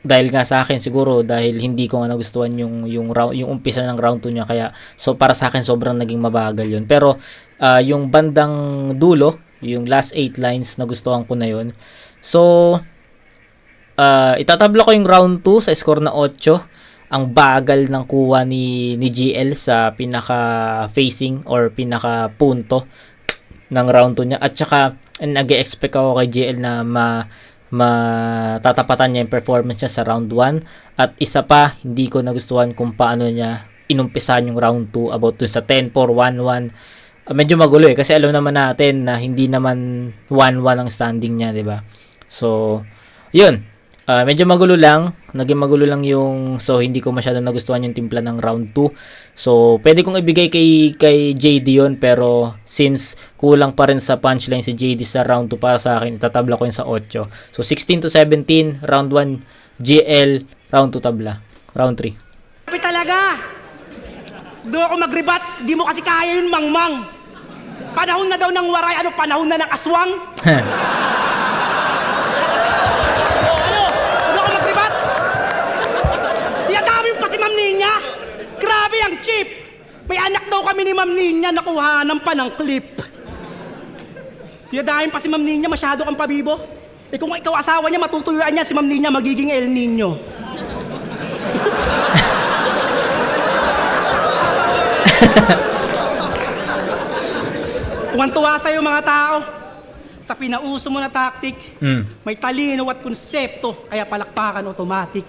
dahil nga sa akin, siguro dahil hindi ko nga nagustuhan yung umpisa ng round 2 niya, kaya so para sa akin sobrang naging mabagal yun. Pero yung bandang dulo, yung last 8 lines, nagustuhan ko na yun. So itatabla ko yung round 2 sa score na 8. Ang bagal ng kuha ni GL sa pinaka facing or pinaka punto ng round 2 niya. At saka nag-expect ako kay GL na matatapatan niya yung performance niya sa round 1. At isa pa, hindi ko nagustuhan kung paano niya inumpisahan yung round 2 about dun sa 10-4, 1-1. Medyo magulo kasi alam naman natin na hindi naman 1-1 ang standing niya, 'di ba? So, 'yun. Medyo magulo lang, naging magulo lang yung, so hindi ko masyadong nagustuhan yung timpla ng round 2. So, pwede kong ibigay kay JD 'yon, pero since kulang pa rin sa punchline si JD sa round 2, para sa akin itatabla ko yun sa 8. So, 16-17, round 1 GL, round 2 tabla, round 3. Sabi talaga, doon ako mag-rebat, di mo kasi kaya yun, mangmang. Panahon na daw ng waray, panahon na ng aswang? Doon ako mag-rebat. Diyadami pa si Ma'am Ninya. Grabe ang cheap. May anak daw kami ni Ma'am Ninya, nakuhanan pa ng clip. Diyadami pa si Ma'am Ninya, masyado kang pabibo. Kung ikaw asawa niya, matutuyuan niya si Ma'am Ninya, magiging El Nino. Tuwan-tuwa sa'yo mga tao. Sa pinauso mo na tactic, may talino at konsepto, kaya palakpakan automatic.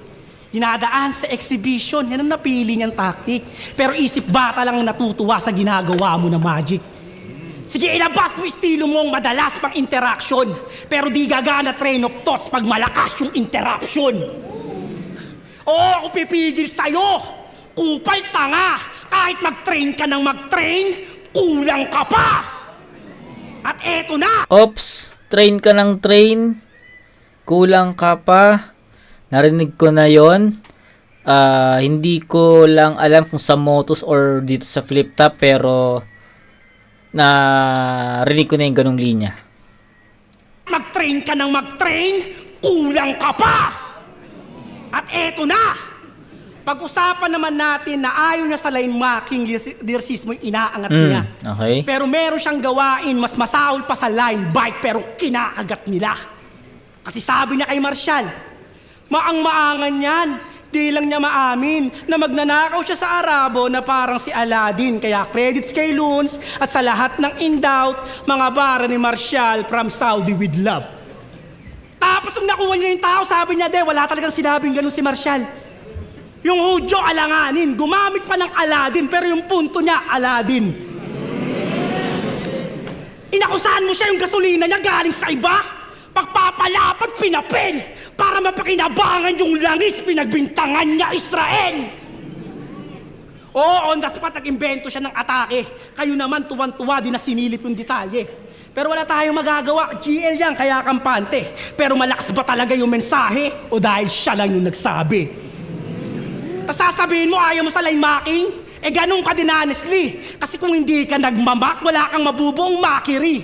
dinadaan sa exhibition. Yan ang napili niyang tactic. Pero isip bata lang ang natutuwa sa ginagawa mo na magic. Sige, ilabas mo estilo mong madalas pang interaction. Pero di gagana train of thoughts pag malakas yung interruption. Oo, ako pipigil sa'yo. Kupal tanga. Kahit mag-train ka ng mag-train, kulang ka pa. At eto na. Ops, train ka ng train. Kulang ka pa. Narinig ko na yon. Hindi ko lang alam kung sa Motus or dito sa flip top, pero narinig ko na yung ganong linya. Mag-train ka ng mag-train, kulang ka pa. At eto na. Pag-usapan naman natin na ayaw niya sa line marking lyricismo yung inaangat niya. Okay. Pero meron siyang gawain mas masaol pa sa line bike pero kinaagat nila. Kasi sabi niya kay Marshall, maang-maangan yan. Di lang niya maamin na magnanakaw siya sa Arabo na parang si Aladdin. Kaya credits kay Loons at sa lahat ng in-doubt, mga bara ni Marshall from Saudi with love. Tapos nung nakuha niya yung tao, sabi niya, wala talagang sinabing ganun si Marshall. Yung Hudyo alanganin, gumamit pa ng Aladdin, pero yung punto niya, Aladdin. Inakusahan mo siya yung gasolina niya galing sa iba? Pagpapalapat, pinapel. Para mapakinabangan yung langis, pinagbintangan niya Israel. Oo, on the spot, nag-imbento siya ng atake. Kayo naman, tuwan-tuwa, di na sinilip yung detalye. Pero wala tayong magagawa. GL yan, kaya kampante. Pero malakas ba talaga yung mensahe? O dahil siya lang yung nagsabi? Tas sasabihin mo, ayaw mo sa line marking? Ganun ka din honestly. Kasi kung hindi ka nagmamak, wala kang mabubuong makiri.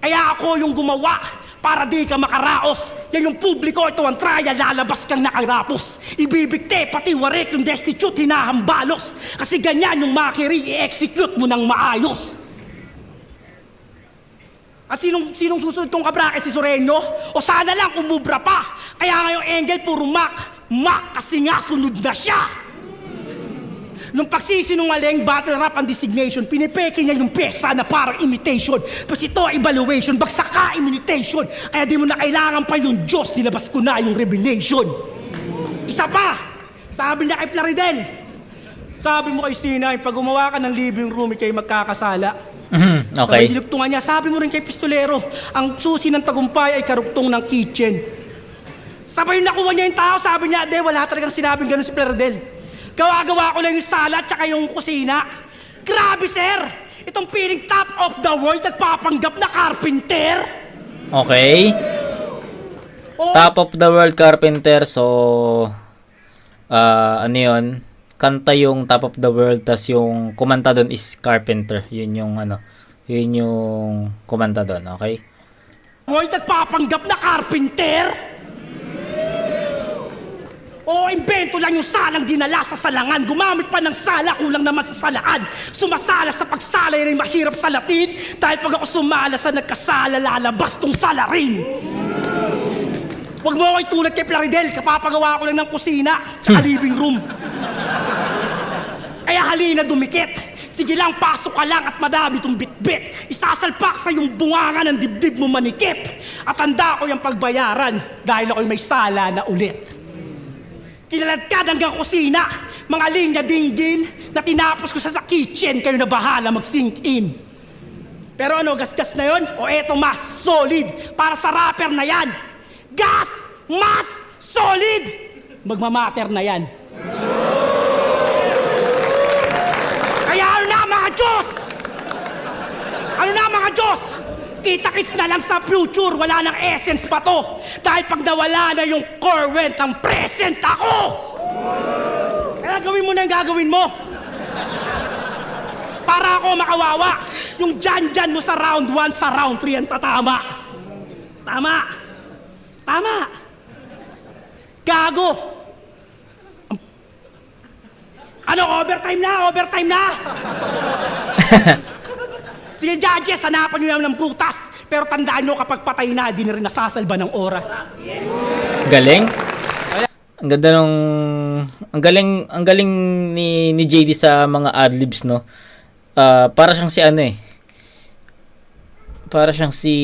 Kaya ako yung gumawa para di ka makaraos. Yan yung publiko, ito ang trial, lalabas kang nakarapos. Ibibigte, pati warik yung destitute, hinahambalos. Kasi ganyan yung makiri, i-execute mo ng maayos. At sinong susunod tong kabrake, si Soreno? O sana lang umubra pa. Kaya ngayong Engel, puro Mac kasi nga sunod na siya. Nung pagsisinungaling, battle rap ang designation, pinipeke niya yung pesa na parang imitation. Tapos ito, evaluation, bagsak ka, imitation. Kaya di mo na kailangan pa yung Diyos, nilabas ko na yung revelation. Isa pa, sabi niya kay Plaridel, sabi mo kay Sinay, pag gumawa ka ng living room, ikay magkakasala. Okay. Sabay dinugtungan niya, sabi mo rin kay Pistolero, ang susi ng tagumpay ay karugtong ng kitchen. Sabay nakuha niya yung tao, sabi niya, wala talagang sinabing ganun si Plaridel. Gawa-gawa ko lang yung sala at saka yung kusina. Grabe, sir! Itong feeling top of the world, nagpapanggap na carpenter. Okay. Oh, Top of the world carpenter. So, ano yun? Kanta yung top of the world, tas yung kumanta doon is carpenter. Yun yung yun yung kumanta doon, okay? world, nagpapanggap na carpenter. O imbento lang yung salang dinala sa salangan. Gumamit pa ng sala, kulang naman sa salaan. Sumasala sa pagsala, yan ay mahirap sa Latin. Dahil pag ako sumala sa nagkasala, lalabas tong salarin. Huwag mo ako itulad kay Plaridel, kapapagawa ko lang ng kusina, tsaka living room. Kaya halina dumikit. Sige lang, pasok ka lang at madami itong bitbit. Isasalpak sa yung bunganga ng dibdib mo manikip. At handa ko yung pagbayaran dahil ako'y may sala na ulit. Kilalad hanggang kusina, mga linya dinggin na tinapos ko sa kitchen, kayo na bahala mag-sink in. Pero ano, gas-gas na yon? O eto mas solid, para sa rapper na yan. Gas! Mas solid! Magmamater na yan. Kaya ano na mga Diyos? Ano na mga Diyos? Kita-kits na lang sa future, wala nang essence pa to. Dahil pag nawala na yung current, ang present ako! Kaya gawin mo na yung gagawin mo. Para ako makawawa. Yung dyan-dyan mo sa round 1, sa round 3 ang tatama. Tama. Tama. Gago. Ano, overtime na? Overtime na? Sige, judges, hanapan nyo lang ng butas. Pero tandaan nyo, kapag patay na, di na rin nasasalba ng oras. Galing. Ang ganda nung ang galing ni JD sa mga adlibs, no. Para siyang si ano eh. Para siyang si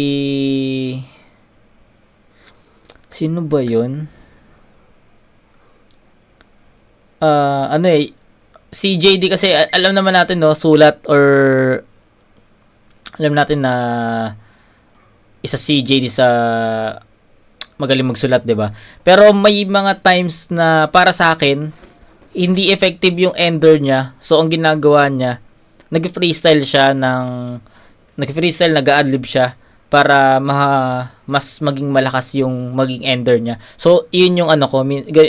sino ba 'yon? ano si JD kasi alam naman natin no, sulat or alam natin na isa si JD sa magaling magsulat, 'di ba? Pero may mga times na para sa akin hindi effective yung ender niya. So ang ginagawa niya, nag-freestyle siya nag-adlib siya para mas maging malakas yung maging ender niya. So, yun yung ano ko,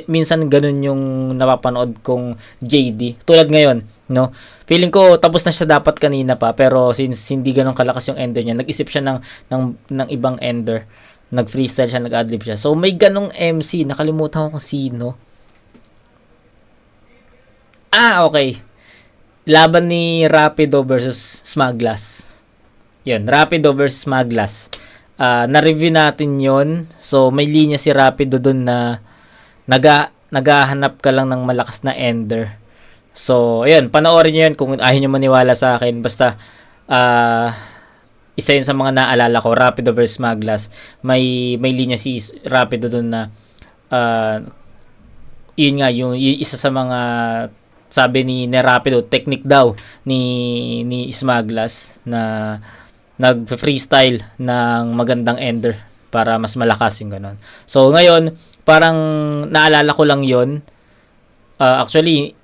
minsan ganun yung napapanood kong JD. Tulad ngayon, no? Feeling ko tapos na siya dapat kanina pa, pero since hindi ganun kalakas yung ender niya, nag-isip siya ng ibang ender. Nag-freestyle siya, nag-adlib siya. So, may ganung MC, nakalimutan ko kung sino. Okay. Laban ni Rapido versus Smaglas. Yun, Rapido versus Smaglas. Na-review natin yon. So, may linya si Rapido dun na naghahanap ka lang ng malakas na ender. So, ayun, panoorin nyo yun kung ayaw nyo maniwala sa akin. Basta, isa yun sa mga naalala ko, Rapido versus Smaglas. May linya si Rapido dun na, yun nga, yung isa sa mga sabi ni Rapido, technique daw ni Smaglas na nag-freestyle ng magandang ender para mas malakas yung ganun. So, ngayon, parang naalala ko lang yon. Actually,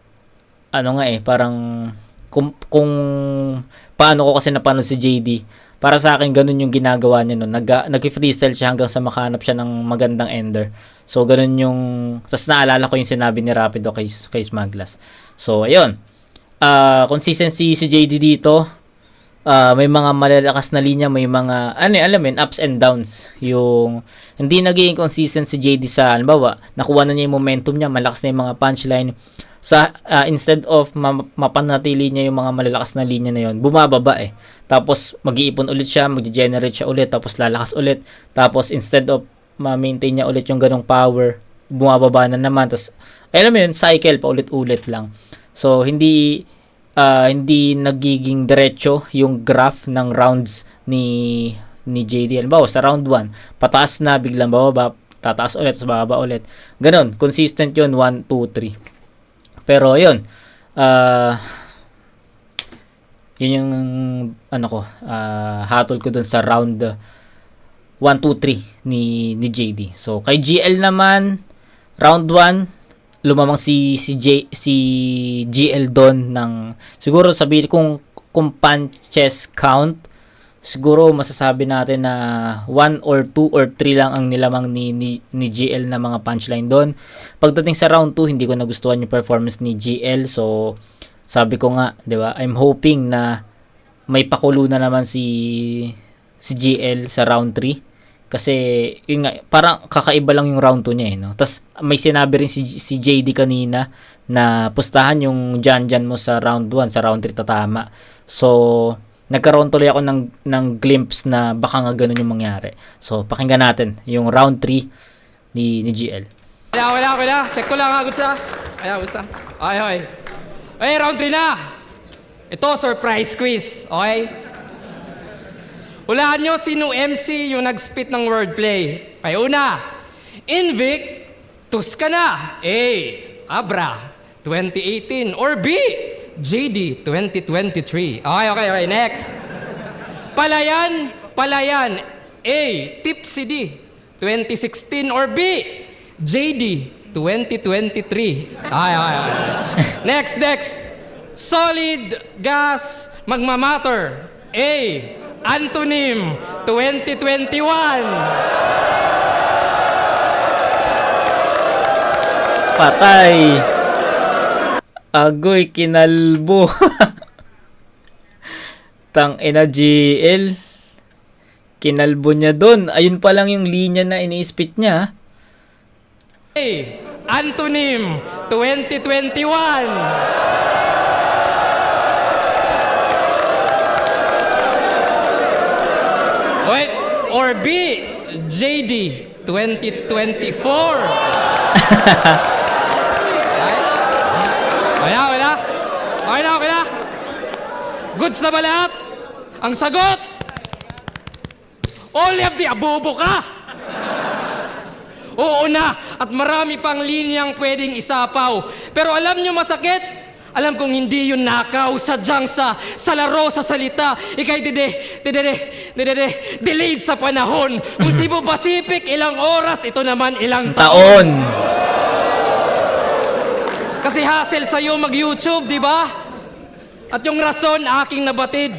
parang kung paano ko kasi napanood si JD, para sa akin, ganun yung ginagawa niya nun. Nag-freestyle siya hanggang sa makahanap siya ng magandang ender. So, ganun yung... Tapos naalala ko yung sinabi ni Rapido kay Smaglas. So, ayun. Consistency si JD dito. May mga malalakas na linya, may mga ups and downs. Yung hindi naging consistent si JD sa halimbawa, nakuha na niya yung momentum niya, malakas na yung mga punchline. Sa instead of mapanatili niya yung mga malalakas na linya na yon, bumababa eh. Tapos mag-iipon ulit siya, mag-generate siya ulit, tapos lalakas ulit. Tapos instead of ma-maintain niya ulit yung ganong power, bumababa na naman. Tapos alam mo yun, cycle pa ulit-ulit lang. So hindi nagiging diretso yung graph ng rounds ni JD. Halimbawa, sa round 1, pataas na, biglang bababa, tataas ulit, tapos bababa ulit. Ganon, consistent yun, 1, 2, 3. Pero, yun, yun yung, hatol ko dun sa round 1, 2, 3 ni JD. So, kay GL naman, round 1, lumamang si GL doon ng siguro sabihin kung punches count, siguro masasabi natin na 1 or 2 or 3 lang ang nilamang ni GL na mga punchline doon. Pagdating sa round 2, hindi ko nagustuhan yung performance ni GL. So sabi ko nga, 'di ba? I'm hoping na may pakulo na naman si GL sa round 3. Kasi, yun nga, parang kakaiba lang yung round 2 niya eh, no? Tapos, may sinabi rin si JD kanina na pustahan yung Janjan mo sa round 1, sa round 3 tatama. So, nagkaroon tuloy ako ng glimpse na baka nga ganun yung mangyari. So, pakinggan natin yung round 3 ni GL. Wala. Check ko lang ha, Gutsa. Okay. Okay, round 3 na. Ito, surprise quiz. Okay? Hulaan nyo sino MC yung nag-spit ng wordplay. Ay, una, Invictus ka na. A. Abra, 2018. Or B. JD, 2023. Okay. Next. Palayan. A. Tipsy D, 2016. Or B. JD, 2023. Okay. Next. Solid gas magmamatter. A. Antonym, 2021. Patay. Agoy, kinalbo. Tangina GL. Kinalbo niya doon. Ayun pa lang yung linya na ini-spit niya. A. Antonym, 2021. Wait, or B, JD, 2024. Okay na. Goods na ba lahat? Ang sagot, all of the abubo ka. Oo na, at marami pang linyang pwedeng isapaw. Pero alam nyo masakit? Alam kong hindi yun nakaw, sadyang sa laro, sa salita, ikay delayed sa panahon. Kung Cebu Pacific, ilang oras, ito naman ilang taon. Taon. Kasi hassle sa'yo mag-YouTube, di ba? At yung rason, aking nabatid.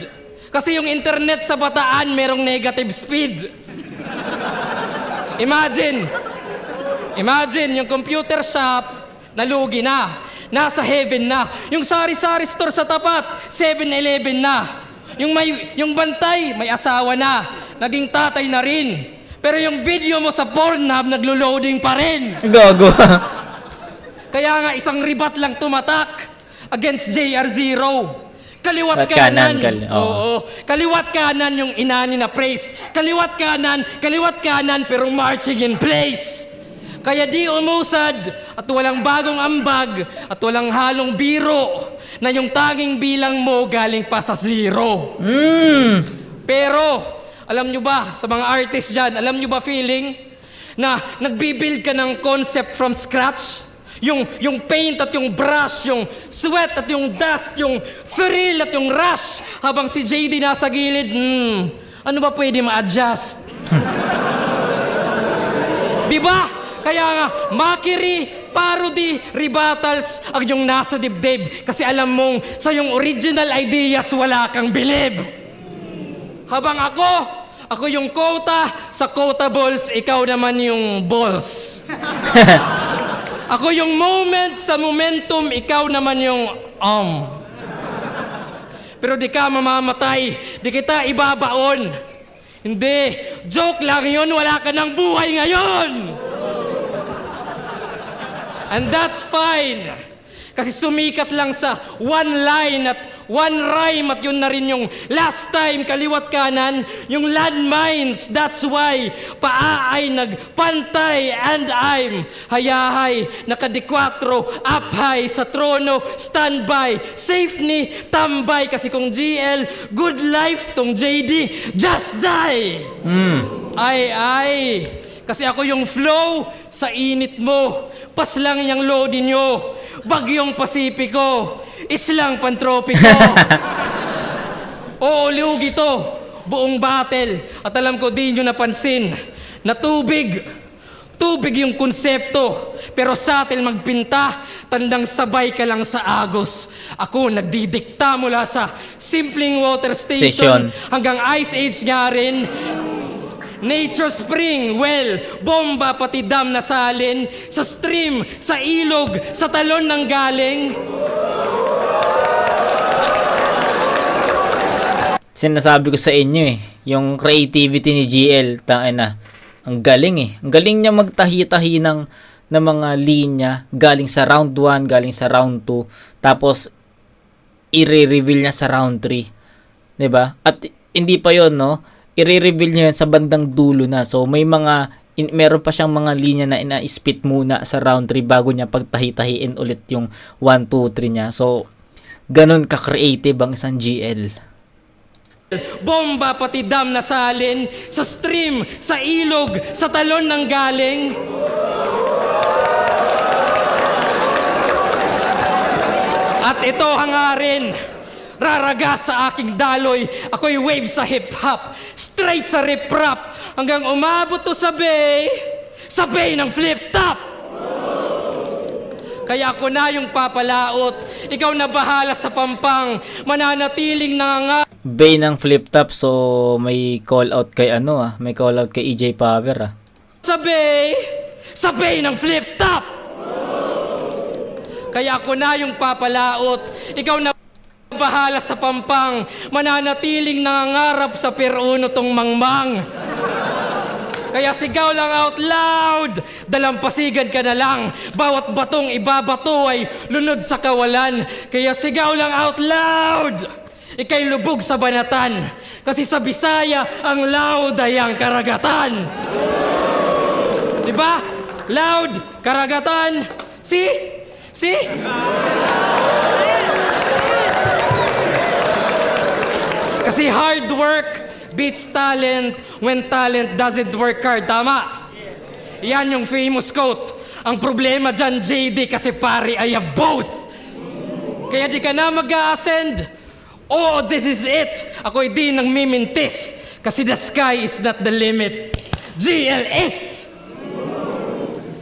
Kasi yung internet sa Bataan, merong negative speed. Imagine, yung computer shop, nalugi na. Nasa heaven na. Yung sari-sari store sa tapat, 7-Eleven na. Yung bantay, may asawa na. Naging tatay na rin. Pero yung video mo sa Pornhub, naglo-loading pa rin. Gago. Kaya nga, isang ribat lang tumatak against JR0. Kaliwat Kanan, kanan. Oo. Kaliwat kanan yung inani na praise. Kaliwat kanan, pero marching in place. Kaya di umusad at walang bagong ambag at walang halong biro na yung tanging bilang mo galing pa sa zero. Pero, alam nyo ba, sa mga artist dyan, alam nyo ba feeling na nagbibuild ka ng concept from scratch? Yung paint at yung brush, yung sweat at yung dust, yung thrill at yung rush, habang si JD nasa gilid, ano ba pwede ma-adjust? Diba? Kaya nga, mockery, parody, rebuttals ang yung nasa dibdib. Kasi alam mong sa yung original ideas wala kang bilib. Habang ako yung quota sa quotables, ikaw naman yung balls. Ako yung moment sa momentum, ikaw naman yung Pero di ka mamamatay, di kita ibabaon. Hindi, joke lang yun, wala ka ng buhay ngayon. And that's fine. Kasi sumikat lang sa one line at one rhyme at yun na rin yung last time, kaliwat kanan, yung landmines. That's why paa ay nagpantay and I'm hayahay, nakadikwatro, up high sa trono, standby, safe ni tambay. Kasi kung GL, good life, tong JD, just die. Ay. Kasi ako yung flow sa init mo. Pas lang yung loading nyo. Bagyong Pasipiko. Islang pantropiko. Oo, lugi to. Buong battle. At alam ko di nyo napansin na tubig yung konsepto. Pero sa atin magpinta, tandang sabay ka lang sa agos. Ako nagdidikta mula sa simpleng water station hanggang ice age nga rin. Nature spring, well, bomba pati dam na salin, sa stream, sa ilog, sa talon ng galing. Sinasabi ko sa inyo yung creativity ni GL, tangina, ang galing Ang galing niya magtahi-tahi ng mga linya galing sa round 1, galing sa round 2, tapos i-reveal niya sa round 3. 'Di ba? At hindi pa 'yon, no? I-reveal niya sa bandang dulo na. So, may meron pa siyang mga linya na ina-spit muna sa round 3 bago niya pagtahi-tahiin ulit yung 1, 2, 3 niya. So, ganun ka-creative ang isang GL. Bomba pati dam na salin, sa stream, sa ilog, sa talon ng galing. At ito hangarin, raragas sa aking daloy, ako'y wave sa hip-hop, straight sa rip-rap, hanggang umabot to sa bay ng flip-top. Kaya ako na yung papalaot, ikaw na bahala sa pampang, mananatiling nanganga. Bay ng flip-top, so may call out kay may call out kay EJ Power Sa bay ng flip-top. Kaya ako na yung papalaot, ikaw na bahala sa pampang, mananatiling nangangarap sa peruno tong mangmang. Kaya sigaw lang out loud, dalampasigan ka na lang, bawat batong ibabato ay lunod sa kawalan. Kaya sigaw lang out loud, ikay lubog sa banatan, kasi sa Bisaya ang loud ay ang karagatan. Diba? Loud, karagatan, see? Kasi hard work beats talent when talent doesn't work hard. Tama? Yan yung famous quote. Ang problema dyan, JD, kasi pare, I have both. Kaya di ka na mag-a-ascend. Oh, this is it. Ako'y di nang mimintis. Kasi the sky is not the limit. GLS!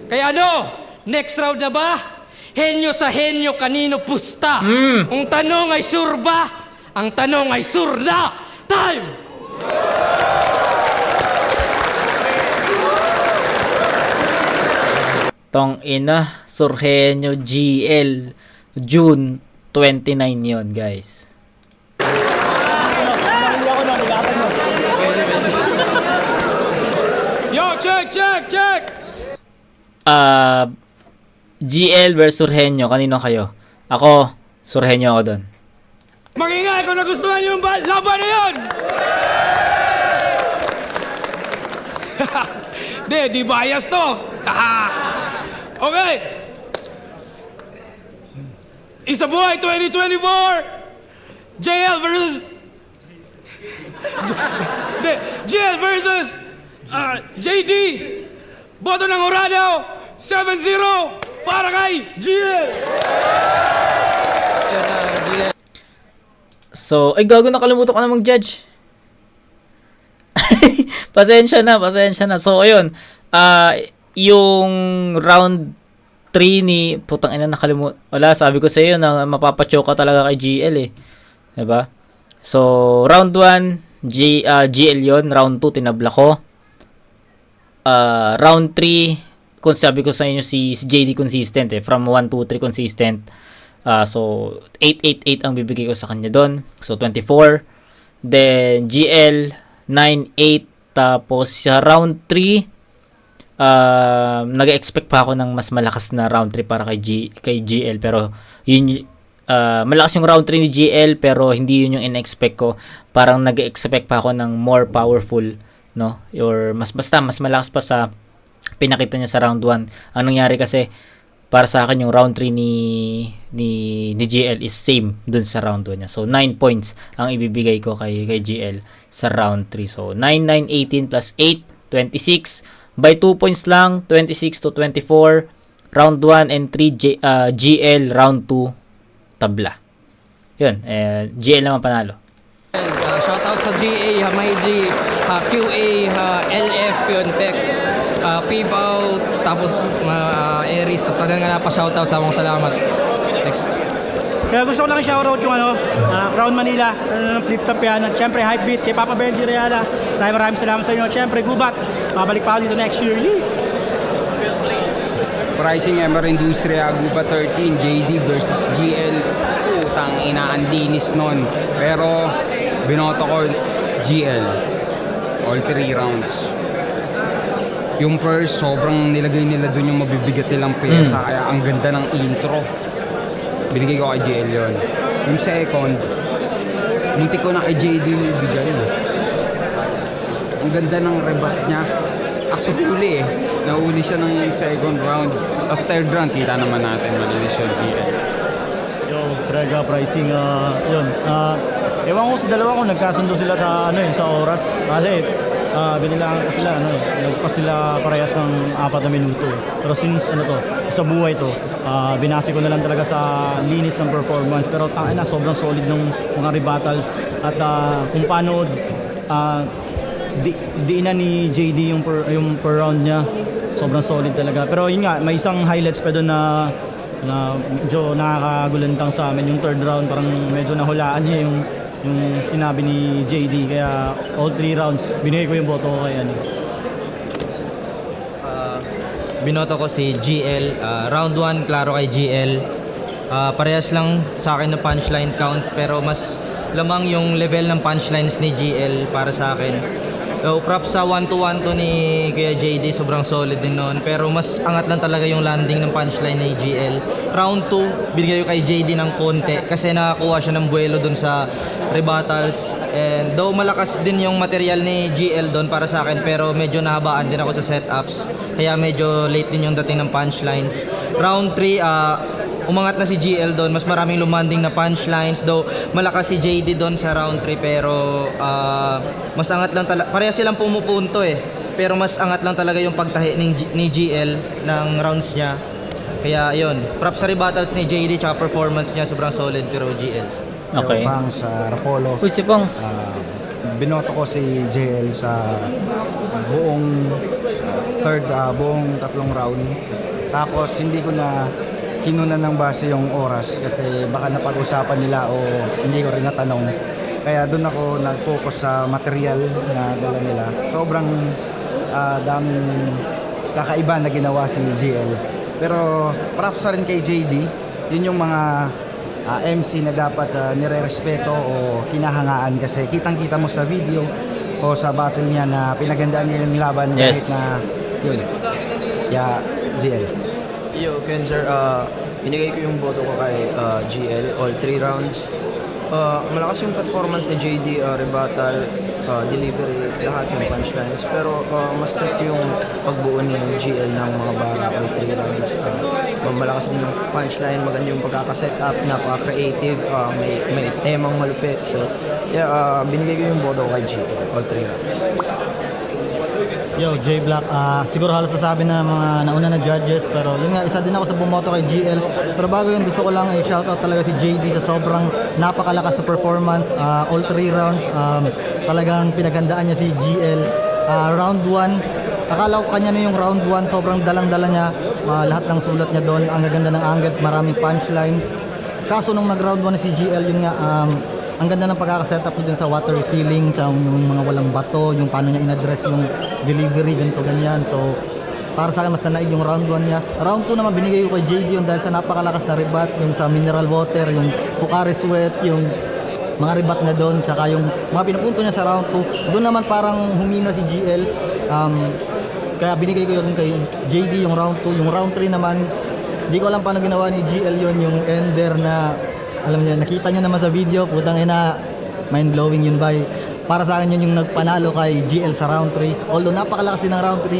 Kaya ano? Next round na ba? Henyo sa henyo, kanino pusta? Ang tanong ay sure ba? Ang tanong ay sure na. Time! Tong ina, Surgenio GL, June 29 yon guys. Yo, check! GL versus Surgenio, kanino kayo? Ako, Surgenio ako doon. Mag-ingay kung nagustuhan niyo yung laban na yun! Di bias to! Okay! Isa buhay 2024! JL versus... JL versus... JD! Boto ng Horado! 7-0! Para kay GL! So, ay gago, nakalimutan ko namang judge. pasensya na. So, ayun. Yung round 3 ni putang ina, nakalimutan. Wala, sabi ko sa iyo na mapapachoka talaga kay GL eh. 'Di ba? So, round 1 GL 'yon, round 2 tinabla ko. Round 3 kung sabi ko sa inyo si JD consistent eh, from 1 2 3 consistent. So 888 ang bibigay ko sa kanya doon. So 24. Then GL 98, tapos sa round 3 nag-expect pa ako ng mas malakas na round 3 para kay GL, pero yun malakas yung round 3 ni GL pero hindi yun yung in-expect ko. Parang nag-expect pa ako ng more powerful, no? Or mas malakas pa sa pinakita niya sa round 1. Ang nangyari kasi para sa akin yung round 3 ni GL is same dun sa round 1 niya. So 9 points ang ibibigay ko kay GL sa round 3. So 9 9 18 plus 8 26 by 2 points lang, 26 to 24. Round 1 and 3 GL, round 2 tabla. Yun, GL naman panalo. Shoutout sa GA, Hamaiji, QA, LF, yun, Tech, Pibaw, tapos Aries, tapos talaga nga napa-shoutout sa mga salamat. Next. Kaya gusto ko lang i-shoutout yung Crown Manila, ng Flip Top yan. At syempre, Hypebeat, kay Papa Benji Reala. Maraming salamat sa inyo. At syempre, Gubat, babalik pa ako dito next year. Pricing MR Industria, Gubat 13, JD versus GL. Putang ina, ang linis nun. Pero, binoto ko GL. All 3 rounds. Yung first, sobrang nilagay nila dun yung mabibigat nilang pyesa. Kaya ang ganda ng intro. Binigay ko kay JL yun. Yung second, muntik ko na kay JD ibigay. Ang ganda ng rebat niya. Kaso huli eh. Nahuli siya ng second round. Tapos third round, kita naman natin malinis yung GL. Yo, Trega pricing, yun. Ewan ko sa dalawa kung nagkasundo sila sa oras. Kasi binilangan ko sila, nagpas sila parehas ng 4 na minuto. Pero since sa buhay to, binasi ko na lang talaga sa linis ng performance. Pero tangina, sobrang solid ng mga rebattles. At kung paano diinan ni JD yung per round niya, sobrang solid talaga. Pero yun nga, may isang highlights pa doon na medyo nakakagulantang sa amin. Yung third round, parang medyo nahulaan niya yung sinabi ni JD. Kaya all 3 rounds, binigay ko yung boto ko kay Binoto ko si GL. Round 1, klaro kay GL. Parehas lang sa akin ng punchline count, pero mas lamang yung level ng punchlines ni GL para sa akin. So, props sa 1-to-1 to ni Kuya JD, sobrang solid din noon. Pero mas angat lang talaga yung landing ng punchline ni GL. Round 2, binigay ko kay JD ng konti kasi nakakuha siya ng buwelo dun sa rebattles. And though malakas din yung material ni GL doon para sa akin, pero medyo nahabaan din ako sa setups. Kaya medyo late din yung dating ng punchlines. Round 3, umangat na si GL doon, mas maraming lumanding na punchlines, though malakas si JD doon sa round 3, pero mas angat lang talaga. Pareha silang pumupunto eh. pero mas angat lang talaga yung pagtahi ni GL ng rounds niya. Kaya yun, props sa rebuttals ni JD tsaka performance niya sobrang solid pero GL. Okay. Pang sa Rapolo. Uy, si Pongs. Binoto ko si JL sa buong buong tatlong round. Tapos hindi ko na kinunan ng base yung oras kasi baka napag-usapan nila o hindi ko rin natanong. Kaya doon ako nag-focus sa material na dala nila. Sobrang daming kakaiba na ginawa si JL. Pero props pa rin kay JD. Yun yung mga MC na dapat nire-respeto o hinahangaan kasi kitang-kita mo sa video o sa battle niya na pinagandaan niya yung laban kahit Yes. na yun. Yeah, JL. Yo, Kenzer, binigay ko yung boto ko kay GL all 3 rounds. Malakas yung performance ni JD, rebuttal, delivery, lahat yung punchlines. Pero mas strict yung pagbuo ni GL ng mga bara all 3 rounds. Malakas din yung punchline, maganda yung pagkakaset-up, napaka-creative, may temang malupit. So, yeah, binigay ko yung boto ko kay GL all 3 rounds. Yo, J Black, siguro halos nasabi na mga nauna na judges, pero yun nga, isa din ako sa bumoto kay GL. Pero bago yun, gusto ko lang i-shoutout talaga si JD sa sobrang napakalakas na performance. All 3 rounds, talagang pinagandaan niya si GL. Round 1, akala ko kanya na yung round 1, sobrang dalang-dala niya. Lahat ng sulat niya doon, ang gaganda ng angles, maraming punchline. Kaso nung nag-round 1 na si GL, yun nga, ang ganda ng pagkakasetup niya dun sa water refilling, tsaka yung mga walang bato, yung paano niya in-address yung delivery, ganito ganyan. So, para sa akin mas nanaig yung round 1 niya. Round 2 naman binigay ko kay JD yun dahil sa napakalakas na rebat, yung sa mineral water, yung Pocari Sweat, yung mga rebat na doon, tsaka yung mga pinupunto niya sa round 2. Doon naman parang humina si GL. Kaya binigay ko yun kay JD yung round 2. Yung round 3 naman, di ko alam paano ginawa ni GL yun, yung ender na alam niyo, nakita niyo naman sa video, putang ina, mind-blowing yun by. Para sa akin yun yung nagpanalo kay GL sa round 3. Although napakalakas din ng round 3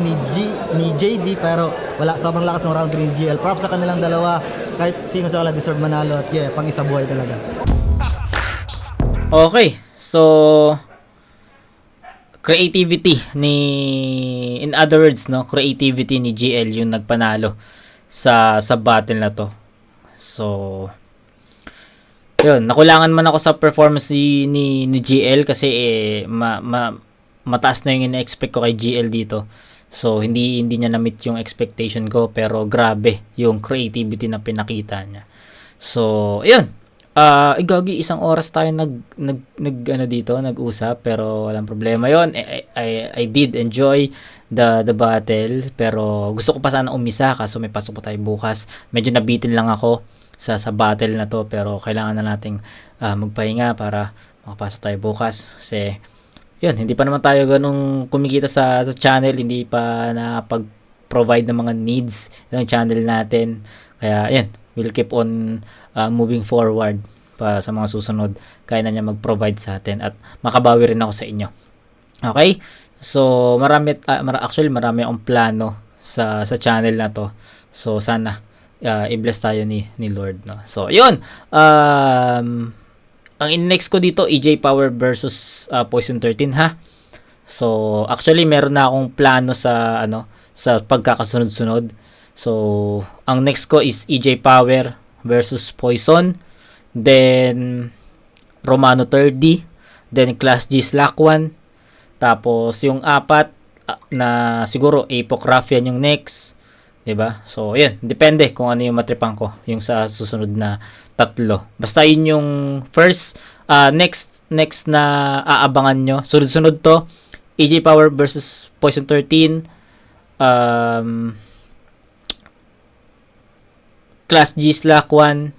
ni JD, pero wala, sobrang lakas ng round 3 ni GL. Props sa kanilang dalawa, kahit sino sa wala deserve manalo at yeah, pang isa buhay talaga. Okay, so creativity in other words, no, creativity ni GL yung nagpanalo sa battle na to. So yun, nakulangan man ako sa performance ni GL kasi mataas na yung ina-expect ko kay GL dito. So hindi niya na-meet yung expectation ko, pero grabe yung creativity na pinakita niya. So yun. Gagi, 1 oras tayo nag-usap, pero walang problema yon. I did enjoy the battle, pero gusto ko pa sana umisa kaso may pasok pa tayo bukas. Medyo nabitin lang ako sa battle na to, pero kailangan na nating magpahinga para makapasok tayo bukas kasi yun, hindi pa naman tayo ganung kumikita sa channel, hindi pa nakapag-provide ng mga needs ng channel natin. Kaya yun, we'll keep on moving forward pa sa mga susunod. Kaya na niya mag-provide sa atin at makabawi rin ako sa inyo. Okay? So marami akong plano sa channel na to. So sana i-bless tayo ni Lord, no. So yun, ang next ko dito EJ Power versus Poison 13, ha. So actually meron na akong plano sa pagkakasunod-sunod. So ang next ko is EJ Power versus Poison, then Romano 30, then Class G Slack 1, tapos yung 4 na siguro Apoc Raffian yung next. Diba? So, yun. Depende kung ano yung matripan ko. Yung sa susunod na 3. Basta yun yung first, next na aabangan nyo. Sunod-sunod to. EJ Power versus Poison 13. Class G Slack 1.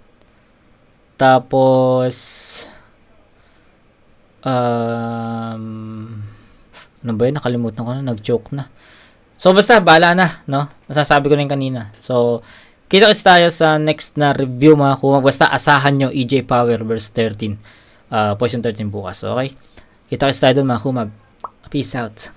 Tapos, ano ba yun? Nakalimutan ko na. Nag-choke na. So, basta, bahala na, no? Masasabi ko na yung kanina. So, kita-kits tayo sa next na review, mga kumag. Basta, asahan nyo EJ Power versus 13. Poison 13 bukas, okay? Kita-kits tayo dun, mga kumag. Peace out.